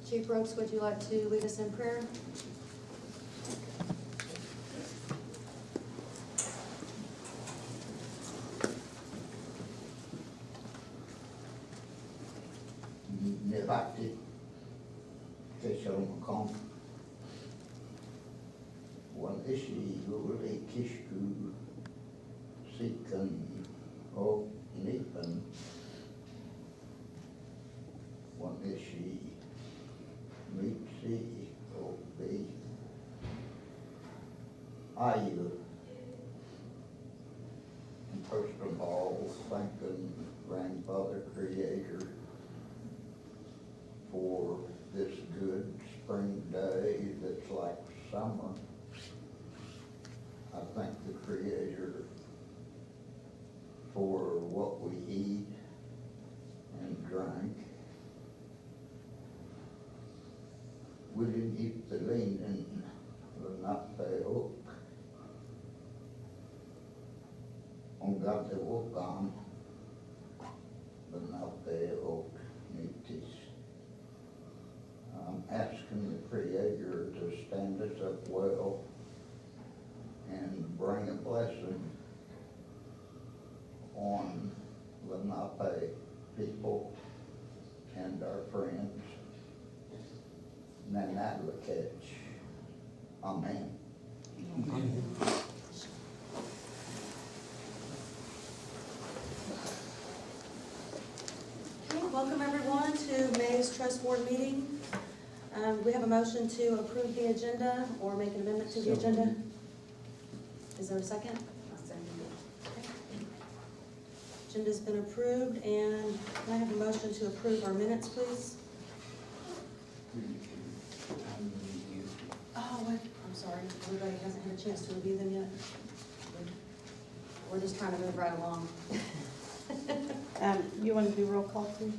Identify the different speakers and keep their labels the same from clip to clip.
Speaker 1: Chief Brooks, would you like to lead us in prayer?
Speaker 2: Nevakti Keshalmakon Wanishi Luli Kishku Sikan O Nipan Wanishi Mitsi O B Ayu. And first of all, thanking Grandfather Creator for this good spring day that's like summer. I thank the Creator for what we eat and drink. We didn't eat the linen, the nappelok. On God the wokan, the nappelok nitis. I'm asking the Creator to stand us up well and bring a blessing on Lenape people and our friends. Nanadlakech. Amen.
Speaker 1: Okay, welcome everyone to May's Trust Board meeting. We have a motion to approve the agenda or make an amendment to the agenda. Is there a second? Okay. Agenda's been approved, and can I have a motion to approve our minutes, please? Oh, wait, I'm sorry, everybody hasn't had a chance to review them yet. We're just trying to move right along.
Speaker 3: You want to do roll call too?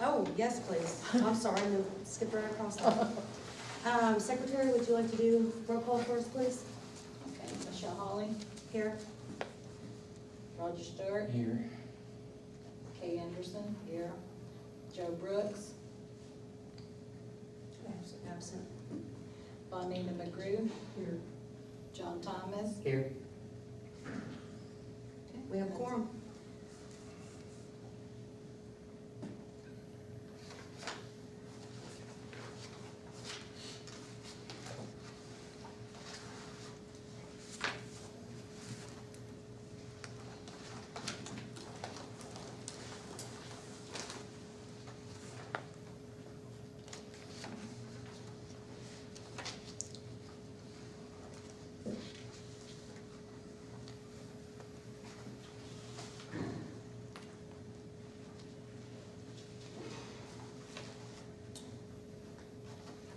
Speaker 1: Oh, yes, please. I'm sorry, I skipped right across that. Secretary, would you like to do roll call for us, please?
Speaker 4: Okay, Michelle Hawley,
Speaker 1: Here.
Speaker 4: Roger Stewart,
Speaker 5: Here.
Speaker 4: Kay Anderson, here, Joe Brooks,
Speaker 1: Absent.
Speaker 4: Bonita McGrew,
Speaker 1: Here.
Speaker 4: John Thomas,
Speaker 5: Here.
Speaker 1: Okay, we have a quorum.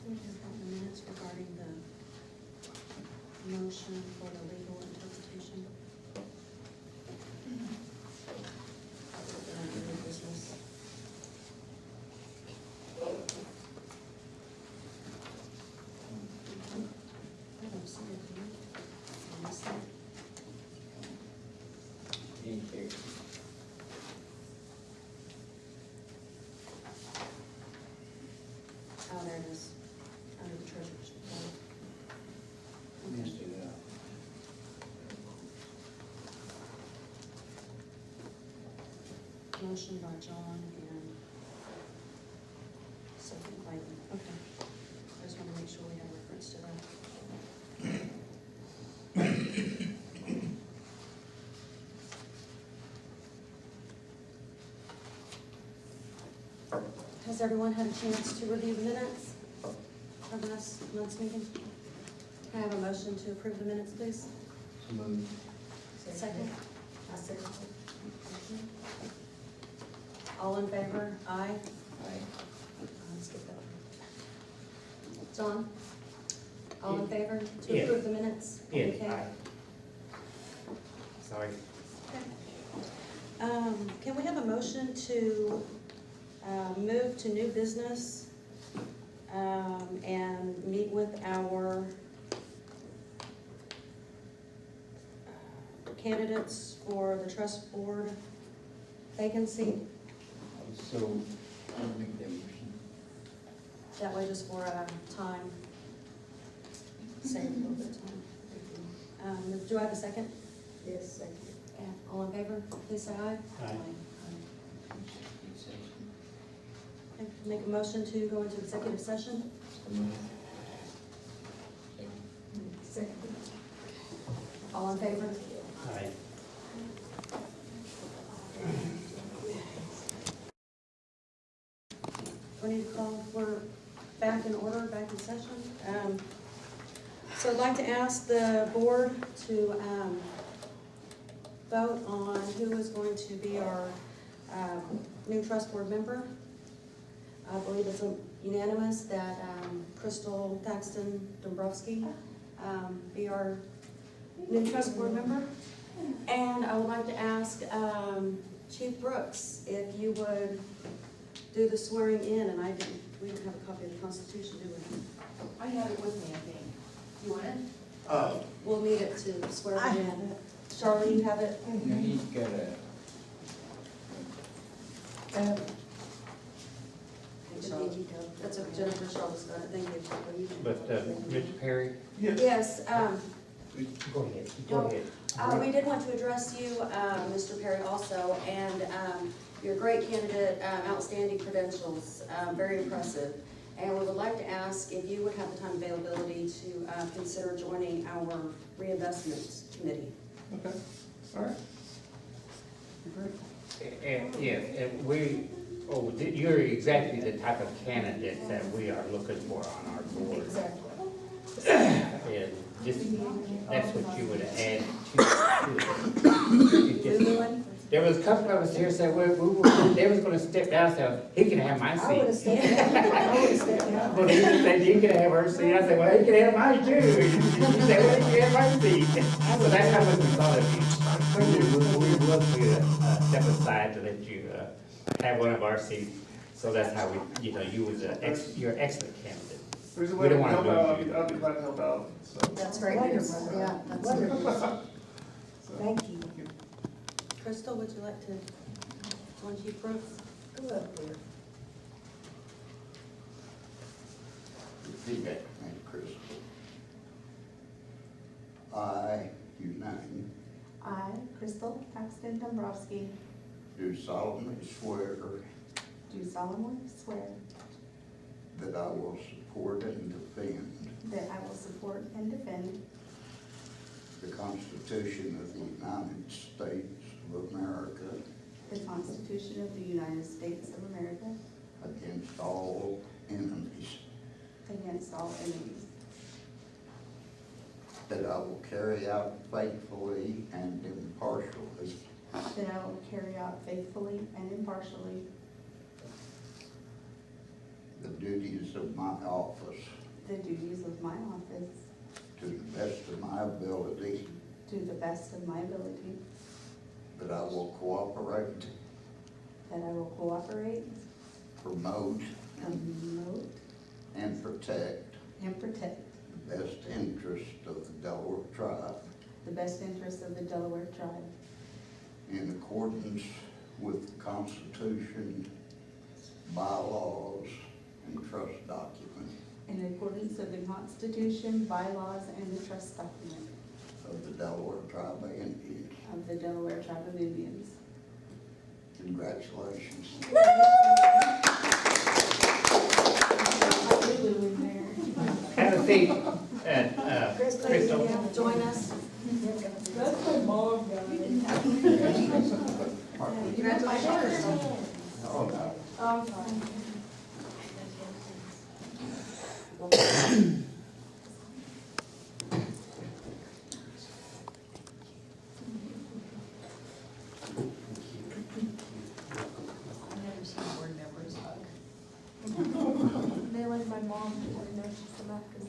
Speaker 1: We have the minutes regarding the motion for the legal interpretation. Business. I don't see it here. I missed it.
Speaker 5: Here.
Speaker 1: Oh, there it is, under the treasurer's report.
Speaker 5: Let's do that.
Speaker 1: Motion by John and second by, okay. I just want to make sure we have reference to that. Has everyone had a chance to review the minutes of last month's meeting? Can I have a motion to approve the minutes, please?
Speaker 5: So moved.
Speaker 1: Second? All in favor? Aye. Let's get that. John? All in favor to
Speaker 5: Yeah.
Speaker 1: approve the minutes?
Speaker 5: Yeah.
Speaker 1: Okay.
Speaker 5: Aye. Sorry.
Speaker 1: Can we have a motion to move to new business and meet with our candidates for the trust board vacancy?
Speaker 5: So, I'll make that motion.
Speaker 1: That way just for, time. Save a little bit of time. Do I have a second?
Speaker 4: Yes, second.
Speaker 1: Yeah, all in favor, please say aye.
Speaker 5: Aye.
Speaker 1: Okay, make a motion to go into executive session.
Speaker 5: So moved.
Speaker 4: Second.
Speaker 1: All in favor?
Speaker 5: Aye.
Speaker 1: We need to call, we're back in order, back in session. So I'd like to ask the board to vote on who is going to be our new trust board member. I believe it's unanimous that Crystal Thaxton Dombrowski be our new trust board member. And I would like to ask Chief Brooks if you would do the swearing in, and we don't have a copy of the Constitution, do we?
Speaker 3: I have it with me, I think. You want it?
Speaker 1: We'll need it to swear him in. Charlie, you have it?
Speaker 5: Now he's got a,
Speaker 1: That's a Jennifer Charlotte's got it, thank you.
Speaker 5: but, Mr. Perry?
Speaker 1: Yes,
Speaker 5: Go ahead, go ahead.
Speaker 1: we did want to address you, Mr. Perry also, and you're a great candidate, outstanding credentials, very impressive. And we would like to ask if you would have the time availability to consider joining our reinvestment committee.
Speaker 5: Okay, all right. And, yes, and you're exactly the type of candidate that we are looking for on our board.
Speaker 3: Exactly.
Speaker 5: And just, that's what you would add to it.
Speaker 1: Lulu?
Speaker 5: There was a couple of us here said, they was gonna step down, so he can have my
Speaker 3: I would've
Speaker 5: seat.
Speaker 3: stepped down. I would've stepped down.
Speaker 5: Well, he said, you can have her seat. I said, well, he can have mine too. He said, well, you can have my seat. So that's how much we thought of you. We would love to step aside to let you have one of our seats. So that's how you was you're an excellent candidate.
Speaker 6: There's a
Speaker 5: We
Speaker 6: way to
Speaker 5: don't wanna
Speaker 6: help
Speaker 5: lose
Speaker 6: out,
Speaker 5: you.
Speaker 6: I'll be glad to help out, so.
Speaker 1: That's great news. Yeah, that's
Speaker 3: Wonderful. Thank you.
Speaker 1: Crystal, would you like to join Chief Brooks?
Speaker 3: Go up there.
Speaker 2: Repeat after me, Crystal. I, you name,
Speaker 7: I, Crystal Paxton Dombrowski,
Speaker 2: do solemnly swear
Speaker 7: do solemnly swear
Speaker 2: that I will support and defend
Speaker 7: that I will support and defend
Speaker 2: the Constitution of the United States of America
Speaker 7: the Constitution of the United States of America
Speaker 2: against all enemies,
Speaker 7: against all enemies,
Speaker 2: that I will carry out faithfully and impartially
Speaker 7: that I will carry out faithfully and impartially
Speaker 2: the duties of my office
Speaker 7: the duties of my office
Speaker 2: to the best of my ability,
Speaker 7: to the best of my ability,
Speaker 2: that I will cooperate,
Speaker 7: that I will cooperate,
Speaker 2: promote,
Speaker 7: promote,
Speaker 2: and protect
Speaker 7: and protect
Speaker 2: the best interest of the Delaware tribe
Speaker 7: the best interests of the Delaware tribe
Speaker 2: in accordance with the Constitution, bylaws, and trust document
Speaker 7: in accordance with the Constitution, bylaws, and the trust document
Speaker 2: of the Delaware tribe of Indians.
Speaker 7: of the Delaware tribe of Indians.
Speaker 2: Congratulations.
Speaker 5: Have a seat, and, Crystal.
Speaker 1: Join us.
Speaker 3: That's my mom, guys.
Speaker 1: Congratulations.
Speaker 2: Oh, no.
Speaker 3: I'm fine.
Speaker 4: I've never seen board members hug.
Speaker 8: They like my mom because they know she's the Mackin.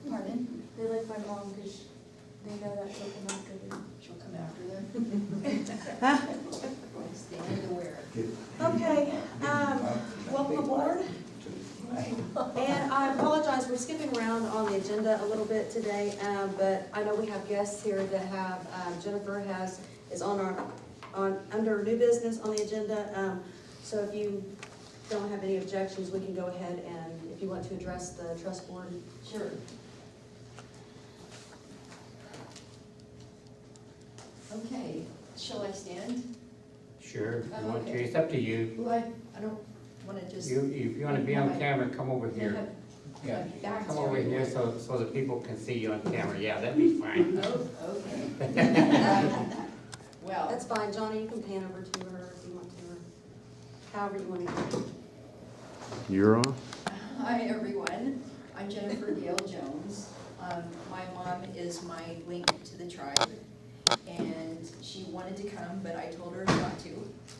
Speaker 4: Pardon?
Speaker 8: They like my mom because they know that she'll come after them.
Speaker 4: She'll come after them. Stand aware.
Speaker 1: Okay, welcome aboard. And I apologize, we're skipping around on the agenda a little bit today, but I know we have guests here that have, Jennifer is under new business on the agenda. So if you don't have any objections, we can go ahead and, if you want to address the trust board.
Speaker 4: Sure. Okay, shall I stand?
Speaker 5: Sure, if you want to,
Speaker 4: Okay.
Speaker 5: it's up to you.
Speaker 4: Well, I don't wanna just.
Speaker 5: If you wanna be on camera, come over
Speaker 4: Yeah,
Speaker 5: here.
Speaker 4: have
Speaker 5: Yeah,
Speaker 4: my back
Speaker 5: come
Speaker 4: to
Speaker 5: over here
Speaker 4: everyone.
Speaker 5: so the people can see you on camera, yeah, that'd be fine.
Speaker 4: Oh, okay. Well,
Speaker 1: That's fine, Johnny, you can pan over to her if you want to, or however you want to.
Speaker 6: You're on?
Speaker 4: hi, everyone. I'm Jennifer Gale Jones. My mom is my link to the tribe, and she wanted to come, but I told her not to,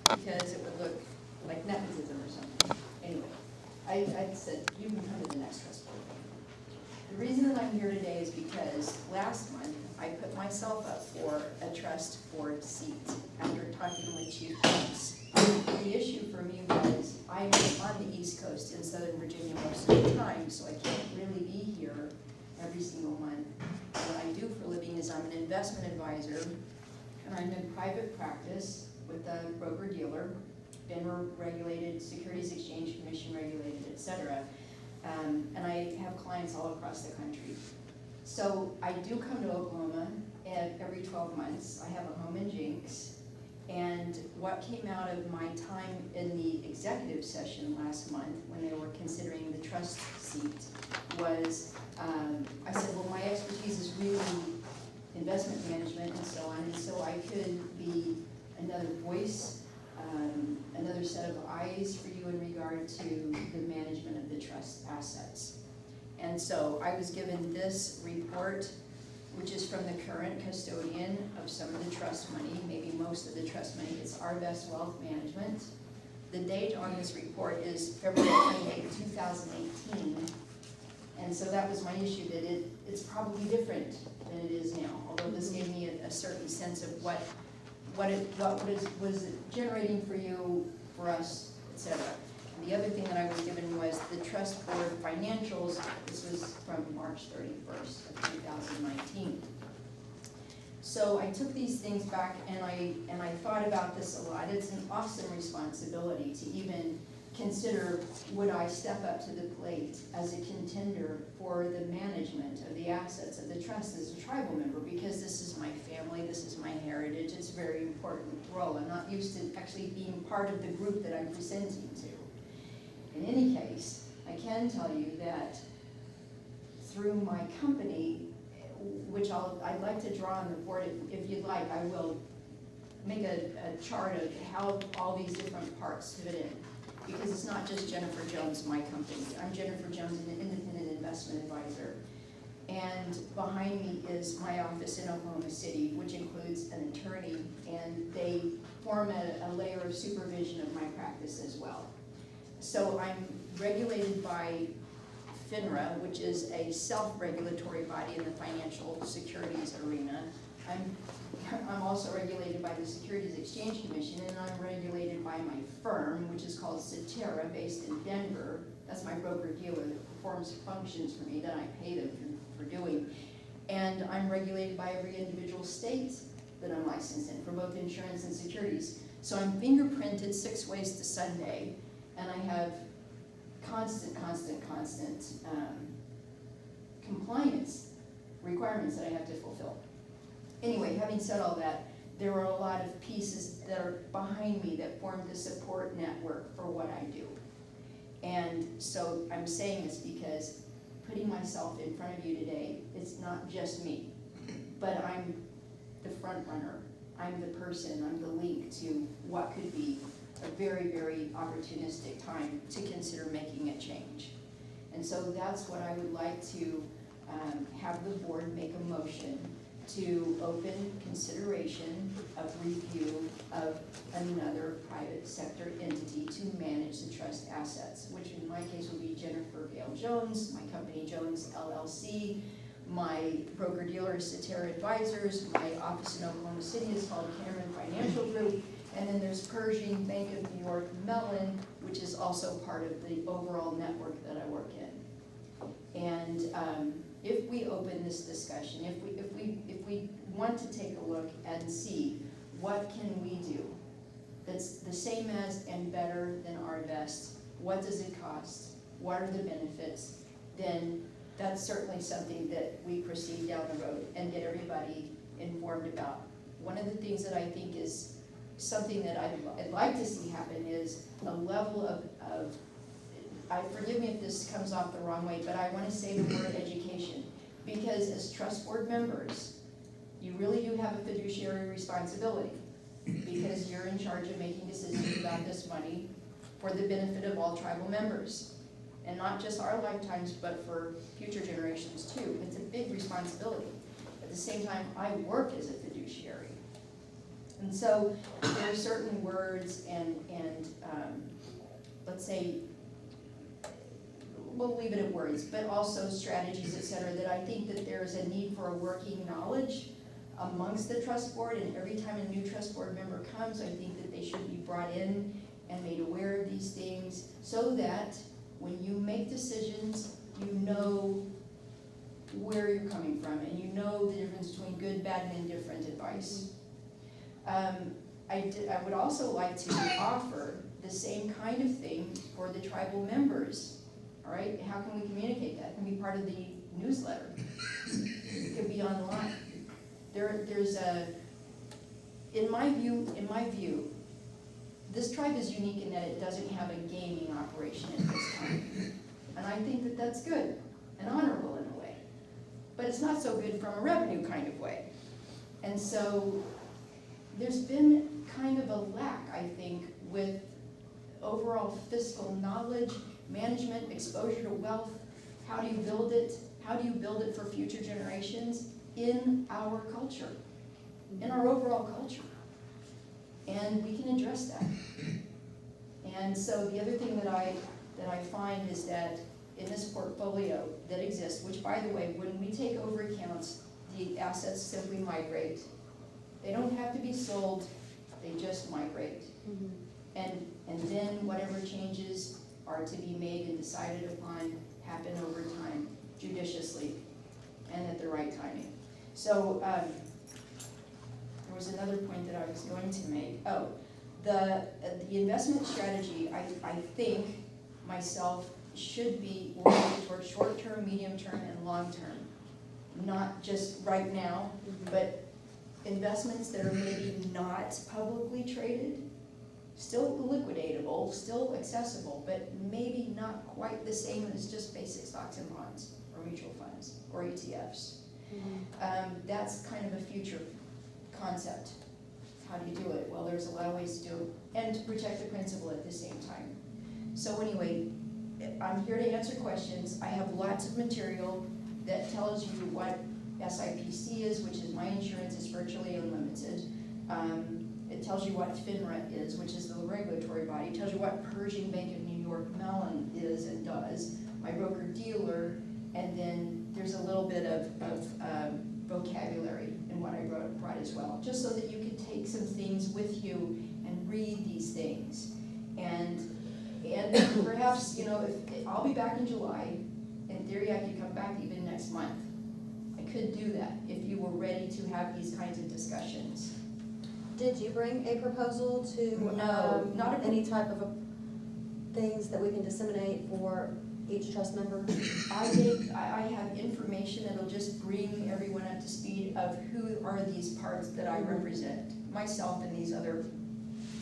Speaker 4: because it would look like nepotism or something. Anyway, I said, you can come to the next trust board meeting. The reason that I'm here today is because last month, I put myself up for a trust board seat after talking with Chief Jones. The issue for me was, I'm on the East Coast in Southern Virginia most of the time, so I can't really be here every single month. What I do for a living is I'm an investment advisor, and I'm in private practice with a broker-dealer, FINRA regulated, Securities Exchange Commission regulated, et cetera. And I have clients all across the country. So I do come to Oklahoma every 12 months. I have a home in Jinx. And what came out of my time in the executive session last month, when they were considering the trust seat, was I said, well, my expertise is really investment management and so on, and so I could be another voice, another set of eyes for you in regard to the management of the trust assets. And so I was given this report, which is from the current custodian of some of the trust money, maybe most of the trust money. It's Our Best Wealth Management. The date on this report is February 28, 2018. And so that was my issue, that it's probably different than it is now, although this gave me a certain sense of what was it generating for you, for us, et cetera. The other thing that I was given was the trust board financials. This was from March 31st of 2019. So I took these things back and I thought about this a lot. It's an awesome responsibility to even consider, would I step up to the plate as a contender for the management of the assets of the trust as a tribal member, because this is my family, this is my heritage, it's a very important role. I'm not used to actually being part of the group that I'm presenting to. In any case, I can tell you that through my company, which I'd like to draw on the board, if you'd like, I will make a chart of how all these different parts fit in. Because it's not just Jennifer Jones, my company. I'm Jennifer Jones, an independent investment advisor. And behind me is my office in Oklahoma City, which includes an attorney, and they form a layer of supervision of my practice as well. So I'm regulated by FINRA, which is a self-regulatory body in the financial securities arena. I'm also regulated by the Securities Exchange Commission, and I'm regulated by my firm, which is called Cetera, based in Denver. That's my broker-dealer that performs functions for me that I pay them for doing. And I'm regulated by every individual state that I'm licensed in, for both insurance and securities. So I'm fingerprinted 6 ways to Sunday, and I have constant compliance requirements that I have to fulfill. Anyway, having said all that, there are a lot of pieces that are behind me that form the support network for what I do. And so I'm saying this because putting myself in front of you today, it's not just me, but I'm the front runner. I'm the person, I'm the link to what could be a very, very opportunistic time to consider making a change. And so that's what I would like to have the board make a motion to open consideration of review of another private sector entity to manage the trust assets, which in my case would be Jennifer Gale Jones, my company Jones LLC, my broker-dealer is Cetera Advisors, my office in Oklahoma City is called Cameron Financial Group, and then there's Pershing, Bank of New York, Mellon, which is also part of the overall network that I work in. And if we open this discussion, if we want to take a look and see what can we do that's the same as and better than Our Best what does it cost, what are the benefits, then that's certainly something that we proceed down the road and get everybody informed about. One of the things that I think is something that I'd like to see happen is a level of forgive me if this comes off the wrong way, but I want to say the word education. Because as trust board members, you really do have a fiduciary responsibility, because you're in charge of making decisions about this money for the benefit of all tribal members. And not just our lifetimes, but for future generations too. It's a big responsibility. At the same time, I work as a fiduciary. And so there are certain words and let's say, we'll leave it at words, but also strategies, et cetera, that I think that there's a need for a working knowledge amongst the trust board, and every time a new trust board member comes, I think that they should be brought in and made aware of these things, so that when you make decisions, you know where you're coming from, and you know the difference between good, bad, and indifferent advice. I would also like to offer the same kind of thing for the tribal members. All right, how can we communicate that? It can be part of the newsletter. It could be online. There's a, in my view, this tribe is unique in that it doesn't have a gaming operation at this time. And I think that that's good and honorable in a way. But it's not so good from a revenue kind of way. And so there's been kind of a lack, I think, with overall fiscal knowledge, management, exposure to wealth. How do you build it? How do you build it for future generations in our culture, in our overall culture? And we can address that. And so the other thing that I find is that in this portfolio that exists, which by the way, when we take over accounts, the assets simply migrate. They don't have to be sold, they just migrate.
Speaker 1: Mhm.
Speaker 4: And then whatever changes are to be made and decided upon happen over time judiciously and at the right timing. So there was another point that I was going to make. Oh, the investment strategy, I think myself should be oriented towards short-term, medium-term, and long-term. Not just right now, but investments that are maybe not publicly traded, still liquidatable, still accessible, but maybe not quite the same as just basic stocks and bonds or mutual funds or ETFs. That's kind of a future concept. How do you do it? Well, there's a lot of ways to do it, and to protect the principal at the same time. So anyway, I'm here to answer questions. I have lots of material that tells you what SIPC is, which is my insurance is virtually unlimited. It tells you what FINRA is, which is the regulatory body. It tells you what Pershing Bank of New York Mellon is and does, my broker-dealer, and then there's a little bit of vocabulary in what I brought as well, just so that you can take some things with you and read these things. And perhaps, you know, if I'll be back in July, in theory I could come back even next month. I could do that if you were ready to have these kinds of discussions.
Speaker 1: Did you bring a proposal to,
Speaker 4: No, not a-
Speaker 1: any type of things that we can disseminate for each trust member?
Speaker 4: I have information that'll just bring everyone up to speed of who are these parts that I represent. Myself and these other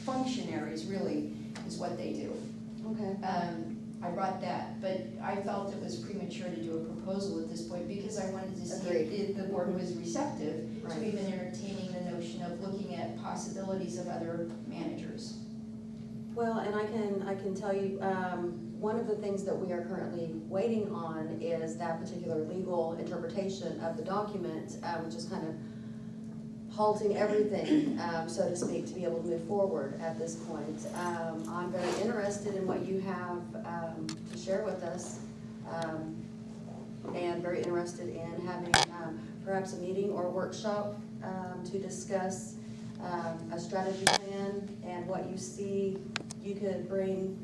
Speaker 4: functionaries really is what they do.
Speaker 1: Okay.
Speaker 4: I brought that, but I felt it was premature to do a proposal at this point because I wanted to see if the board was receptive
Speaker 1: Right.
Speaker 4: to even entertaining the notion of looking at possibilities of other managers.
Speaker 1: Well, and I can tell you, one of the things that we are currently waiting on is that particular legal interpretation of the document, which is kind of halting everything, so to speak, to be able to move forward at this point. I'm very interested in what you have to share with us, and very interested in having perhaps a meeting or a workshop to discuss a strategy plan and what you see you could bring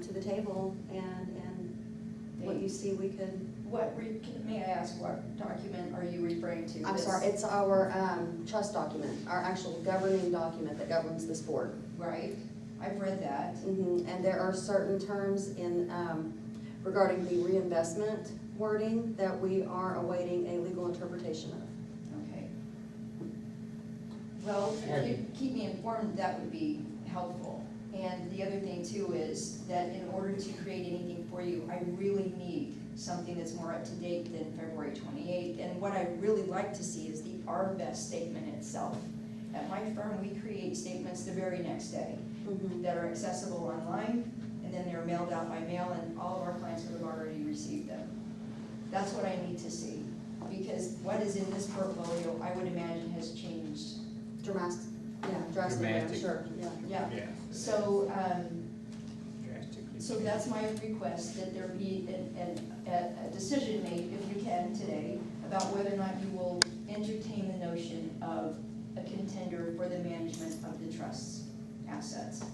Speaker 1: to the table, and what you see we could.
Speaker 4: May I ask, what document are you referring to?
Speaker 1: I'm sorry, it's our trust document, our actual governing document that governs this board.
Speaker 4: Right, I've read that.
Speaker 1: And there are certain terms in, regarding the reinvestment wording that we are awaiting a legal interpretation of.
Speaker 4: Okay. Well, if you keep me informed, that would be helpful. And the other thing too is that in order to create anything for you, I really need something that's more up to date than February 28th. And what I really like to see is the R-Best statement itself. At my firm, we create statements the very next day that are accessible online, and then they're mailed out by mail, and all of our clients would have already received them. That's what I need to see, because what is in this portfolio, I would imagine, has changed.
Speaker 1: Drastically, I'm
Speaker 5: Dramatic.
Speaker 1: sure, yeah.
Speaker 4: Yeah,
Speaker 5: Yeah.
Speaker 4: so,
Speaker 5: Drastically.
Speaker 4: so that's my request, that there be a decision made, if you can, today, about whether or not you will entertain the notion of a contender for the management of the trust's assets.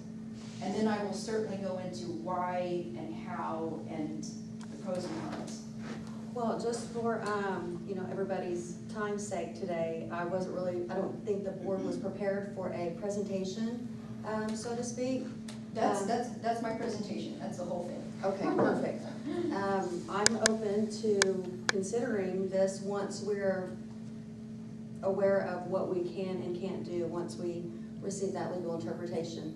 Speaker 4: And then I will certainly go into why and how and the pros and cons.
Speaker 1: Well, just for, everybody's time's sake today, I don't think the board was prepared for a presentation, so to speak.
Speaker 4: That's my presentation, that's the whole thing.
Speaker 1: Okay, perfect. I'm open to considering this once we're aware of what we can and can't do, once we receive that legal interpretation.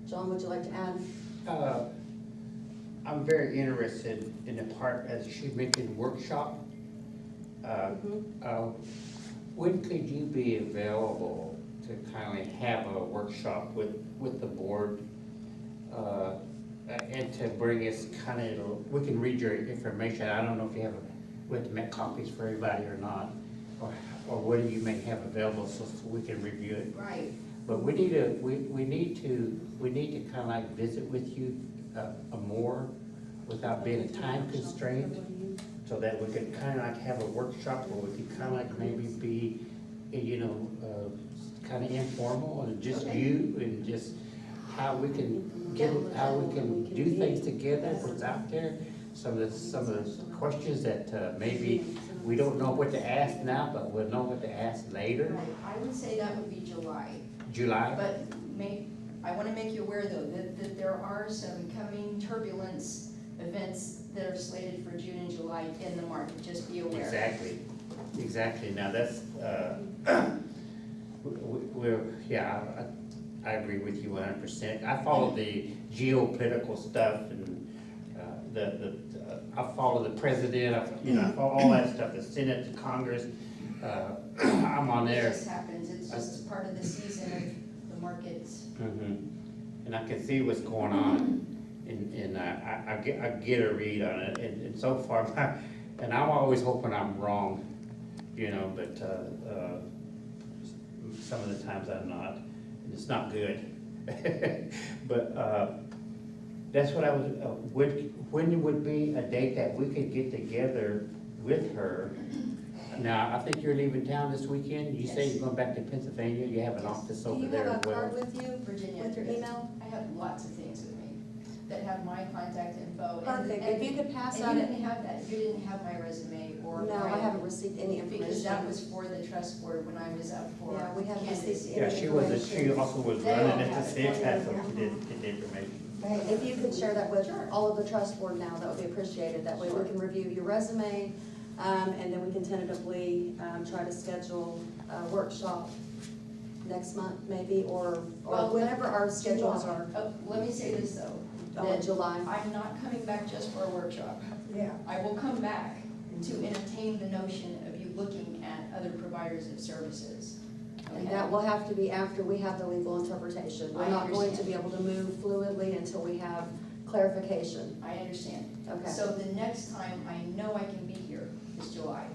Speaker 1: John, would you like to add?
Speaker 5: I'm very interested in the part, as she mentioned, workshop. When could you be available to kind of have a workshop with the board? And to bring us kind of, we can read your information. I don't know if you have, we have to make copies for everybody or not, or what you may have available so we can review it.
Speaker 4: Right.
Speaker 5: But we need to kind of like visit with you more without being time constrained, so that we could kind of like have a workshop where we could kind of like maybe be, kind of informal and just you and just how we can do things together, what's out there. Some of the questions that maybe we don't know what to ask now, but we'll know what to ask later.
Speaker 4: Right, I would say that would be July.
Speaker 5: July?
Speaker 4: But I want to make you aware though, that there are some coming turbulence events that are slated for June and July in the market, just be aware.
Speaker 5: Exactly. Now that's, I agree with you 100%. I follow the geopolitical stuff and I follow the president, I follow all that stuff, the Senate, the Congress. I'm on
Speaker 4: It
Speaker 5: there.
Speaker 4: just happens, it's just part of the season of the markets.
Speaker 5: And I can see what's going on, and I get a read on it, and so far, and I'm always hoping I'm wrong, but some of the times I'm not, and it's not good. But that's what I was, when would be a date that we could get together with her? Now, I think you're leaving town this weekend. You say
Speaker 4: Yes.
Speaker 5: you're going back to Pennsylvania. You have an office over there as
Speaker 1: Do you
Speaker 5: well.
Speaker 1: have a card with you,
Speaker 4: Virginia.
Speaker 1: with your email?
Speaker 4: I have lots of things with me that have my contact info.
Speaker 1: Perfect, if you could pass
Speaker 4: And
Speaker 1: out.
Speaker 4: you didn't have that, you didn't have my resume or
Speaker 1: No,
Speaker 4: my.
Speaker 1: I haven't received any
Speaker 4: Because that
Speaker 1: information.
Speaker 4: was for the trust board when I was up for
Speaker 1: Yeah, we haven't
Speaker 4: candidacy.
Speaker 1: received
Speaker 5: Yeah, she also was
Speaker 4: They all
Speaker 5: running at
Speaker 4: have
Speaker 5: the
Speaker 4: it.
Speaker 5: same time, so she did get the information.
Speaker 1: If you could share that with all of the trust board now, that would be appreciated. That way we can review your resume, and then we can tentatively, try to schedule a workshop next month maybe, or
Speaker 4: Well,
Speaker 1: whenever our schedules are.
Speaker 4: Let me say this though,
Speaker 1: Oh, in
Speaker 4: that
Speaker 1: July.
Speaker 4: I'm not coming back just for a workshop.
Speaker 3: Yeah.
Speaker 4: I will come back to entertain the notion of you looking at other providers of services.
Speaker 1: And
Speaker 4: Okay?
Speaker 1: that will have to be after we have the legal interpretation. We're
Speaker 4: I
Speaker 1: not going to
Speaker 4: understand.
Speaker 1: be able to move fluidly until we have clarification.
Speaker 4: I understand.
Speaker 1: Okay.
Speaker 4: So the next time I know I can be here is July,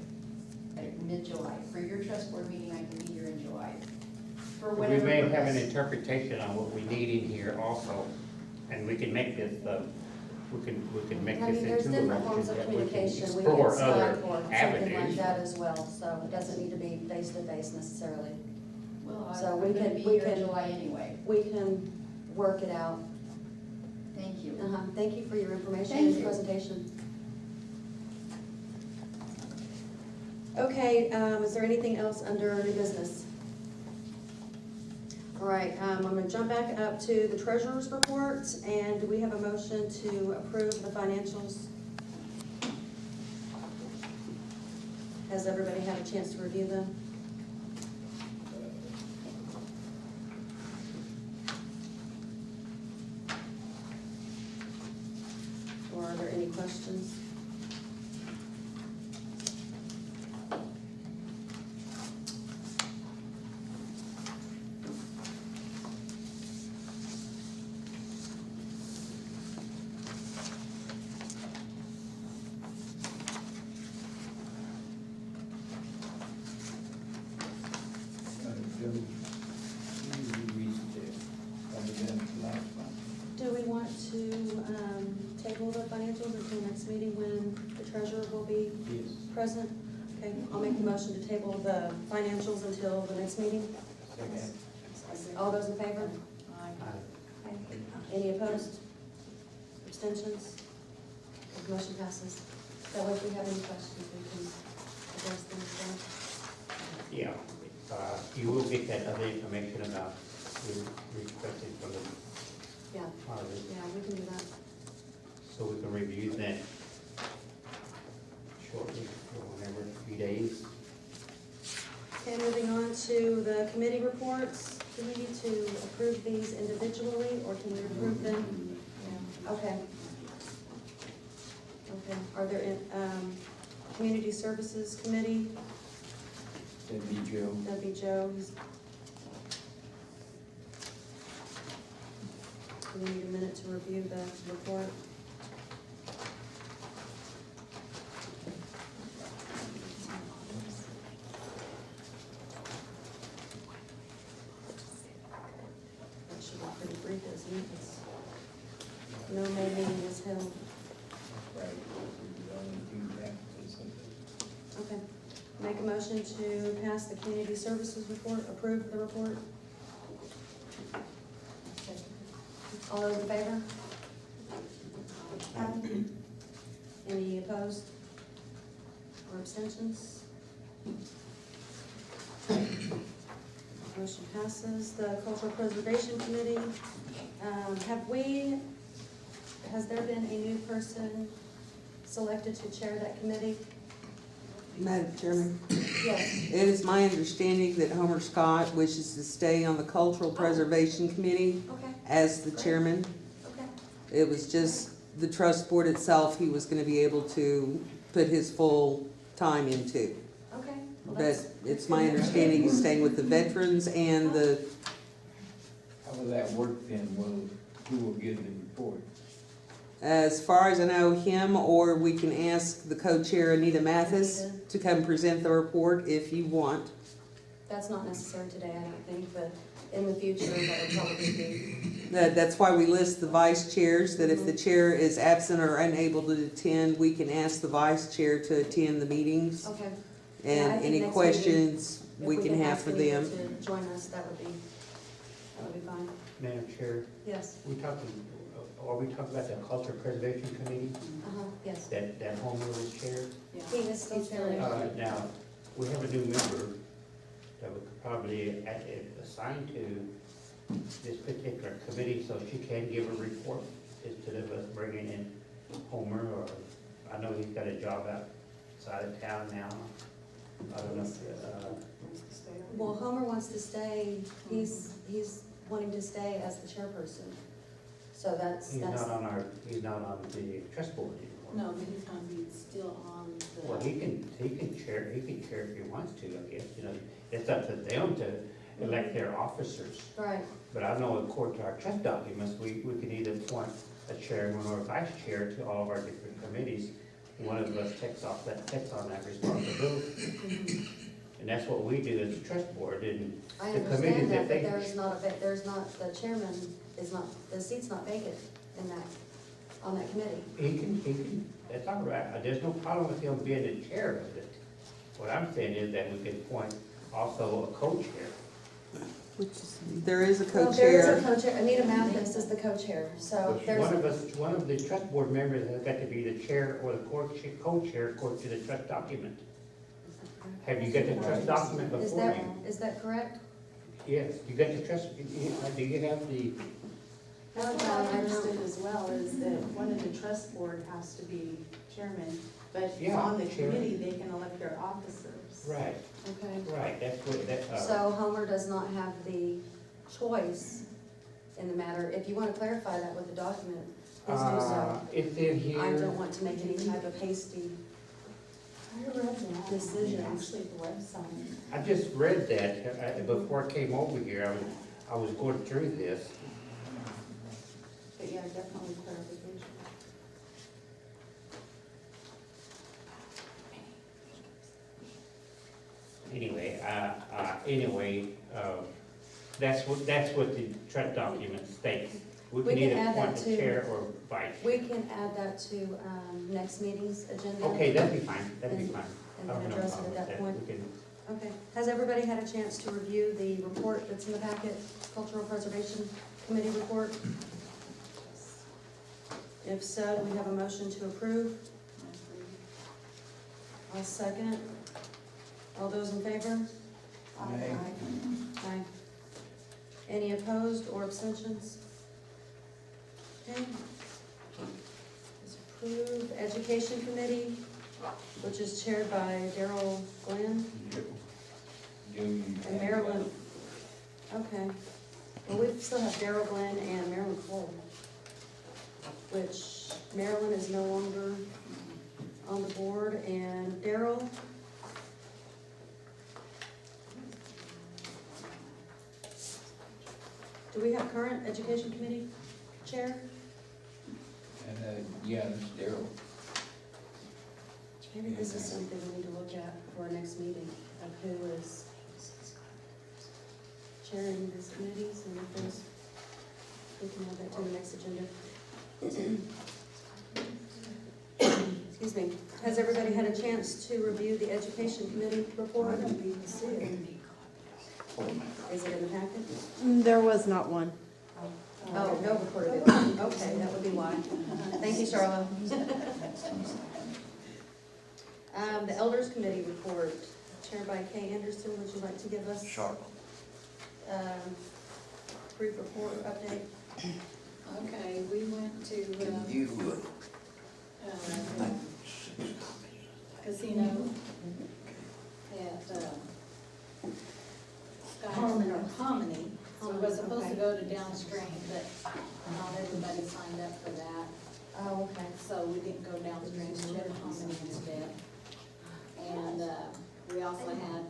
Speaker 4: like mid-July. For your trust board meeting, I can be here in July. For
Speaker 5: We
Speaker 4: whatever
Speaker 5: may have an
Speaker 4: purpose.
Speaker 5: interpretation on what we need in here also, and we can make this, we can make
Speaker 1: I
Speaker 5: this
Speaker 1: mean, there's
Speaker 5: into a
Speaker 1: different forms
Speaker 5: motion
Speaker 1: of
Speaker 5: that we can
Speaker 1: communication we
Speaker 5: explore
Speaker 1: can
Speaker 5: other
Speaker 1: Skype or something like
Speaker 5: avenues.
Speaker 1: that as well, so it doesn't need to be face-to-face necessarily.
Speaker 4: Well,
Speaker 1: So
Speaker 4: I'm
Speaker 1: we
Speaker 4: gonna
Speaker 1: can-
Speaker 4: be
Speaker 1: we
Speaker 4: here in
Speaker 1: can-
Speaker 4: July anyway.
Speaker 1: We can work it out.
Speaker 4: Thank you.
Speaker 1: Thank you for your information
Speaker 4: Thank
Speaker 1: and
Speaker 4: you.
Speaker 1: presentation. Okay, is there anything else under new business? All All right, I'm gonna jump back up to the treasurer's report, and do we have a motion to approve the financials? Has everybody had a chance to review them? Or are there any questions? Do we want to table the financials until next meeting when the treasurer will be
Speaker 5: Yes.
Speaker 1: present? Okay, I'll make the motion to table the financials until the next meeting.
Speaker 5: Second.
Speaker 1: All those in favor?
Speaker 5: Aye.
Speaker 1: Okay. Any opposed? Abstentions? The motion passes. That way, if we have any questions, we can address them as
Speaker 5: Yeah, you will get that other information about you requested from the
Speaker 1: well.
Speaker 5: audit,
Speaker 1: Yeah, we can do that.
Speaker 5: so we can review that shortly, or whenever, a few days.
Speaker 1: Okay, moving on to the committee reports. Do we need to approve these individually, or can we approve them? Yeah. Okay. Okay, are there, Community Services Committee?
Speaker 5: That'd be Joe.
Speaker 1: That'd be Joe. Do we need a minute to review the report? That should be pretty brief, isn't it? It's- No May meeting was held. Okay. Make a motion to pass the community services report, approve the report. All those in favor? Any opposed? Or abstentions? Motion passes. The Cultural Preservation Committee, has there been a new person selected to chair that committee?
Speaker 9: Madam Chairman,
Speaker 1: Yes.
Speaker 9: it is my understanding that Homer Scott wishes to stay on the Cultural Preservation Committee
Speaker 1: Okay,
Speaker 9: as the chairman.
Speaker 1: okay.
Speaker 9: It was just the trust board itself he was gonna be able to put his full time into.
Speaker 1: Okay. Well,
Speaker 9: But
Speaker 1: that's-
Speaker 9: it's my understanding he's staying with the veterans and the,
Speaker 10: How will that work then? Who will give the report?
Speaker 9: as far as I know, him, or we can ask the co-chair Anita Mathis to come present the report if you want.
Speaker 1: That's not necessary today, I don't think, but in the future, that would probably be.
Speaker 9: That's why we list the vice chairs, that if the chair is absent or unable to attend, we can ask the vice chair to attend the meetings.
Speaker 1: Okay. Yeah, I
Speaker 9: And
Speaker 1: think
Speaker 9: any
Speaker 1: next
Speaker 9: questions
Speaker 1: If
Speaker 9: we can have
Speaker 1: ask
Speaker 9: for
Speaker 1: Anita
Speaker 9: them.
Speaker 1: to join us, that would be fine.
Speaker 5: Madam Chair,
Speaker 1: Yes,
Speaker 5: are we talking about the Cultural Preservation Committee,
Speaker 1: yes.
Speaker 5: that Homer was chair?
Speaker 1: He is still chairing.
Speaker 5: Now, we have a new member that we could probably assign to this particular committee, so she can give a report instead of us bringing in Homer, or, I know he's got a job outside of town now. I don't know if,
Speaker 1: Well, Homer wants to stay, he's wanting to stay as the chairperson. So that's,
Speaker 5: he's not on the trust board anymore.
Speaker 7: No, but he's gonna be still on the.
Speaker 5: Well, he can chair if he wants to, I guess, it's up to them to elect their officers.
Speaker 1: right.
Speaker 5: But I know according to our trust documents, we can either appoint a chairman or a vice chair to all of our different committees. One of us takes on that responsibility. And that's what we do as a trust board, and
Speaker 1: I
Speaker 5: the committees
Speaker 1: understand that,
Speaker 5: that
Speaker 1: but
Speaker 5: they.
Speaker 1: there's not, the chairman is not, the seat's not vacant in that, on that committee.
Speaker 5: He can, that's all right, there's no problem with him being the chair of it. What I'm saying is that we can appoint also a co-chair.
Speaker 9: There is a
Speaker 1: Well, there is a
Speaker 9: co-chair.
Speaker 1: co-chair, Anita Mathis is the co-chair, so there's.
Speaker 5: One of the trust board members has got to be the chair or the co-chair according to the trust document. Have you got the trust document
Speaker 1: Is
Speaker 5: before
Speaker 1: that,
Speaker 5: you?
Speaker 1: is that correct?
Speaker 5: Yes, you got the trust, do you have the,
Speaker 7: What I understood as well is that one of the trust board has to be chairman, but
Speaker 5: Yeah,
Speaker 7: on the
Speaker 5: chair.
Speaker 7: committee, they can elect their officers.
Speaker 5: right,
Speaker 1: Okay.
Speaker 5: right, that's what, that,
Speaker 1: So Homer does not have the choice in the matter. If you want to clarify that with the document, please do so.
Speaker 5: it's in here.
Speaker 1: I don't want to make any type of hasty,
Speaker 7: I read that.
Speaker 1: Decisions.
Speaker 7: Actually, the website.
Speaker 5: I just read that, before I came over here, I was going through this.
Speaker 7: But yeah, definitely clarification.
Speaker 5: Anyway, that's what the trust document states. We
Speaker 1: We
Speaker 5: can
Speaker 1: can
Speaker 5: either
Speaker 1: add that
Speaker 5: appoint the
Speaker 1: to-
Speaker 5: chair or vice.
Speaker 1: we can add that to, next meeting's agenda.
Speaker 5: Okay, that'd be fine, that'd be
Speaker 1: And-
Speaker 5: fine.
Speaker 1: And
Speaker 5: I
Speaker 1: then
Speaker 5: don't have a
Speaker 1: address it
Speaker 5: problem
Speaker 1: at
Speaker 5: with
Speaker 1: that point.
Speaker 5: We can,
Speaker 1: Okay. Has everybody had a chance to review the report that's in the packet, Cultural Preservation Committee report? If so, we have a motion to approve. I'll second. All those in favor?
Speaker 10: Aye.
Speaker 1: Aye. Any opposed or abstentions? Okay. It's approved. Education Committee, which is chaired by Daryl Glenn and Marilyn. Okay. Well, we still have Daryl Glenn and Marilyn Cole, which Marilyn is no longer on the board, and Daryl. Do we have current Education Committee chair?
Speaker 10: And, yeah, it's Daryl.
Speaker 1: Maybe this is something we need to look at for our next meeting, of who is chairing these committees, and if there's, we can add that to the next agenda. Excuse me. Has everybody had a chance to review the Education Committee report? Is it in the packet?
Speaker 8: There was not one.
Speaker 1: Oh, no recorded video. Okay, that would be why. Thank you, Charlotte. The Elders Committee report, chaired by Kay Anderson, would you like to give us?
Speaker 2: Sure.
Speaker 1: Brief report update?
Speaker 3: Okay, we went to,
Speaker 2: You,
Speaker 3: casino at, Hominy. So we were supposed to go to downstream, but not everybody signed up for that.
Speaker 1: Oh, okay.
Speaker 3: So we didn't go downstream, we went to Hominy instead. And, we also had,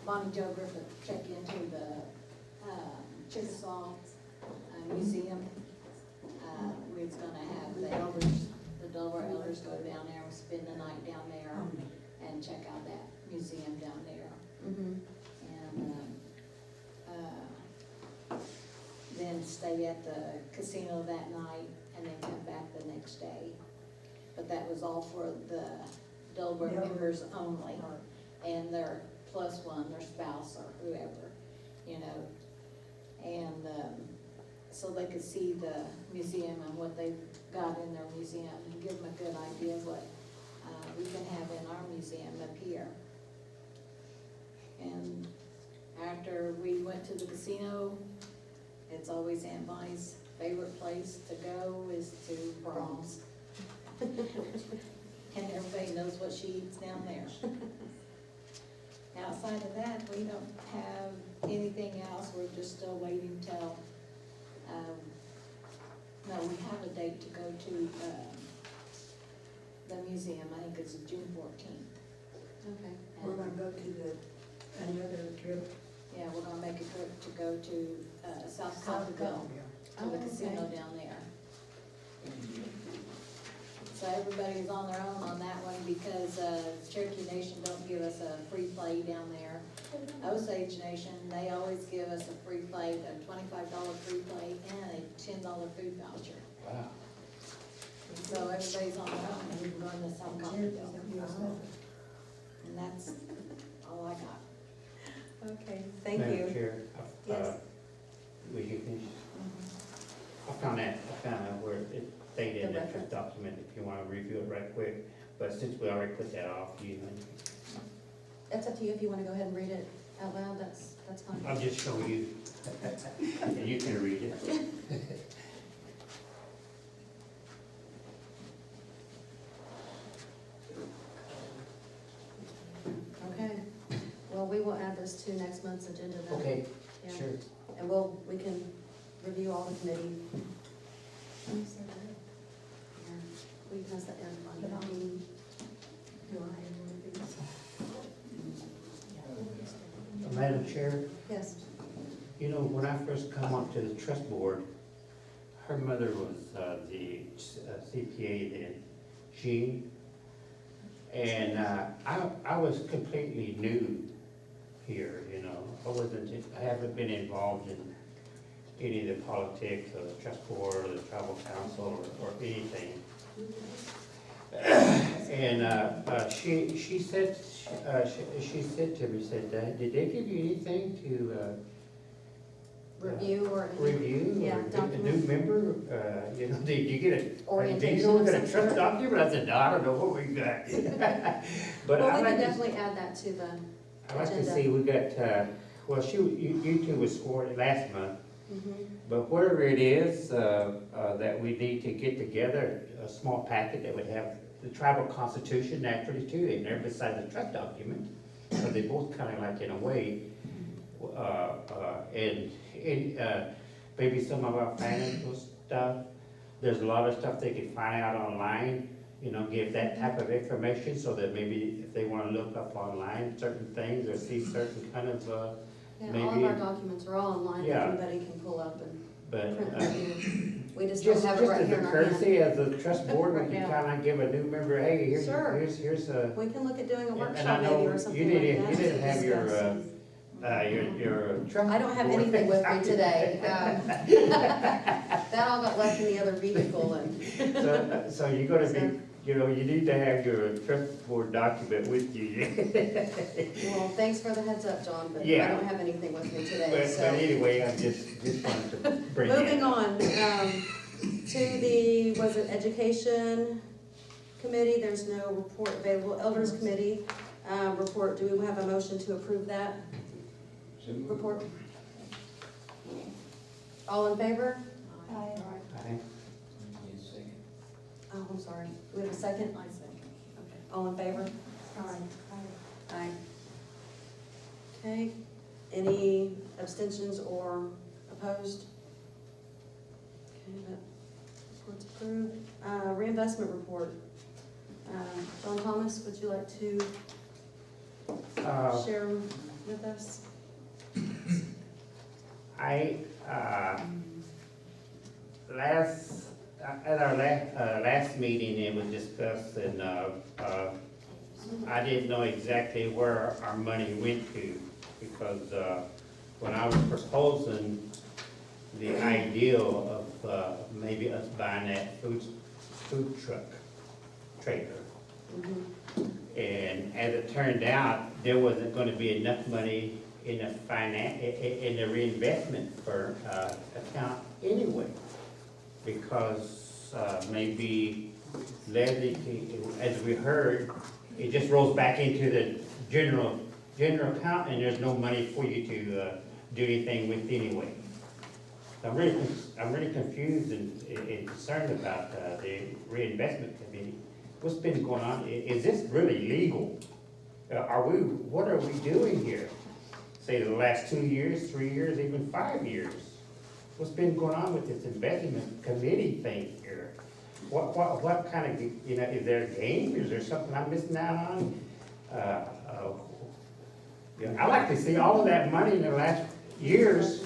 Speaker 3: Bonnie Jo Griffith check into the, Chickasaw Museum. We was gonna have the elders, the Delaware elders go down there, and spend the night down there and check out that museum down there.
Speaker 1: Mm-hmm.
Speaker 3: And, then stay at the casino that night and then come back the next day. But that was all for the Delaware members only, and their plus one, their spouse or whoever, you know. And, so they could see the museum and what they've got in their museum and give them a good idea of what, we can have in our museum up here. And after we went to the casino, it's always Aunt Bonnie's favorite place to go is to Brahms. And everybody knows what she eats down there. Outside of that, we don't have anything else, we're just still waiting till, no, we have a date to go to, the museum, I think it's June 14th.
Speaker 1: Okay.
Speaker 3: We're gonna
Speaker 11: go to another trip.
Speaker 3: Yeah, we're gonna make a trip to go to, South Coffeyville, to the
Speaker 1: Oh,
Speaker 3: casino
Speaker 1: okay.
Speaker 3: down there. So everybody's on their own on that one because, Cherokee Nation don't give us a free play down there. Osage Nation, they always give us a free play, a $25 free play and a $10 food voucher.
Speaker 10: Wow.
Speaker 3: So everybody's on their own, and we're going to South Coffeyville. And that's all I got.
Speaker 1: Okay, thank
Speaker 5: Madam
Speaker 1: you.
Speaker 5: Chair,
Speaker 1: Yes.
Speaker 5: will you finish? I found out where it stated in
Speaker 1: The
Speaker 5: that
Speaker 1: reference.
Speaker 5: document, if you wanna review it right quick, but since we already put that off, you know.
Speaker 1: It's up to you if you wanna go ahead and read it out loud, that's fine.
Speaker 5: I'll just show you, and you can read it.
Speaker 1: Okay, well, we will add this to next month's agenda then.
Speaker 5: Okay,
Speaker 1: Yeah.
Speaker 5: sure.
Speaker 1: And we can review all the committee. Yeah. We can ask that end on that.
Speaker 5: Madam Chair,
Speaker 1: Yes,
Speaker 5: you know, when I first come onto the trust board, her mother was the CPA then, Jean. And I was completely new here, you know. I haven't been involved in any of the politics of the trust board or the tribal council or anything. And she said to me, did they give you anything to
Speaker 1: review or any
Speaker 5: review
Speaker 1: Yeah,
Speaker 5: or a new
Speaker 1: document.
Speaker 5: member? You know, did you get a
Speaker 1: Orientation
Speaker 5: do you know
Speaker 1: of
Speaker 5: what
Speaker 1: some
Speaker 5: a trust
Speaker 1: sort?
Speaker 5: document? I said, no, I don't know what we got. But
Speaker 1: Well,
Speaker 5: I
Speaker 1: we
Speaker 5: like
Speaker 1: can
Speaker 5: to,
Speaker 1: definitely add that to the
Speaker 5: I like to
Speaker 1: agenda.
Speaker 5: see, we got, well, you two was scored last month.
Speaker 1: Mhm.
Speaker 5: But whatever it is, that we need to get together, a small packet that would have the tribal constitution naturally too, in there beside the trust document. So they both kind of like in a way, and maybe some of our financial stuff. There's a lot of stuff they can find out online, you know, give that type of information so that maybe if they wanna look up online certain things or see certain kind of,
Speaker 1: Yeah, all of
Speaker 5: maybe-
Speaker 1: our documents are all online, that
Speaker 5: Yeah.
Speaker 1: anybody can pull up and
Speaker 5: but.
Speaker 1: print and review. We just don't
Speaker 5: Just
Speaker 1: have it right
Speaker 5: as
Speaker 1: here
Speaker 5: a
Speaker 1: in our hand.
Speaker 5: courtesy, as a trust board,
Speaker 1: Right
Speaker 5: we can
Speaker 1: now.
Speaker 5: kinda give a new member, hey, here's
Speaker 1: Sure.
Speaker 5: a,
Speaker 1: We can look at doing a
Speaker 5: And I
Speaker 1: workshop
Speaker 5: know
Speaker 1: maybe or
Speaker 5: you
Speaker 1: something
Speaker 5: didn't-
Speaker 1: like that.
Speaker 5: you didn't
Speaker 1: to
Speaker 5: have your,
Speaker 1: discuss.
Speaker 5: your trust.
Speaker 1: I don't have
Speaker 5: board.
Speaker 1: anything with me today. That all got left in the other vehicle and,
Speaker 5: So you're gonna
Speaker 1: So-
Speaker 5: be, you know, you need to have your trust board document with you.
Speaker 1: well, thanks for the heads up, John, but I
Speaker 5: Yeah.
Speaker 1: don't have anything with me today,
Speaker 5: But
Speaker 1: so.
Speaker 5: anyway, I just wanted to bring that.
Speaker 1: Moving on, to the, was it Education Committee, there's no report available. Elders Committee, report, do we have a motion to approve that report? All in favor?
Speaker 5: Aye.
Speaker 1: Oh, I'm sorry, we have a second? I second. Okay, all in favor? Aye. Okay, any abstentions or opposed? Okay, that report's approved. Reinvestment report. John Thomas, would you like to share with us?
Speaker 5: At our last meeting, it was discussed, and, I didn't know exactly where our money went to, because, when I was proposing the ideal of, maybe us buying that food truck trailer,
Speaker 1: Mhm.
Speaker 5: and as it turned out, there wasn't gonna be enough money in the reinvestment for, account anyway. Because, maybe Leslie, as we heard, it just rolls back into the general account, and there's no money for you to, do anything with anyway. I'm really confused and concerned about, the reinvestment committee. What's been going on? Is this really legal? What are we doing here? Say the last 2 years, 3 years, even 5 years? What's been going on with this investment committee thing here? What kind of, you know, is there a game? Is there something I'm missing out on? Yeah, I'd like to see all of that money in the last years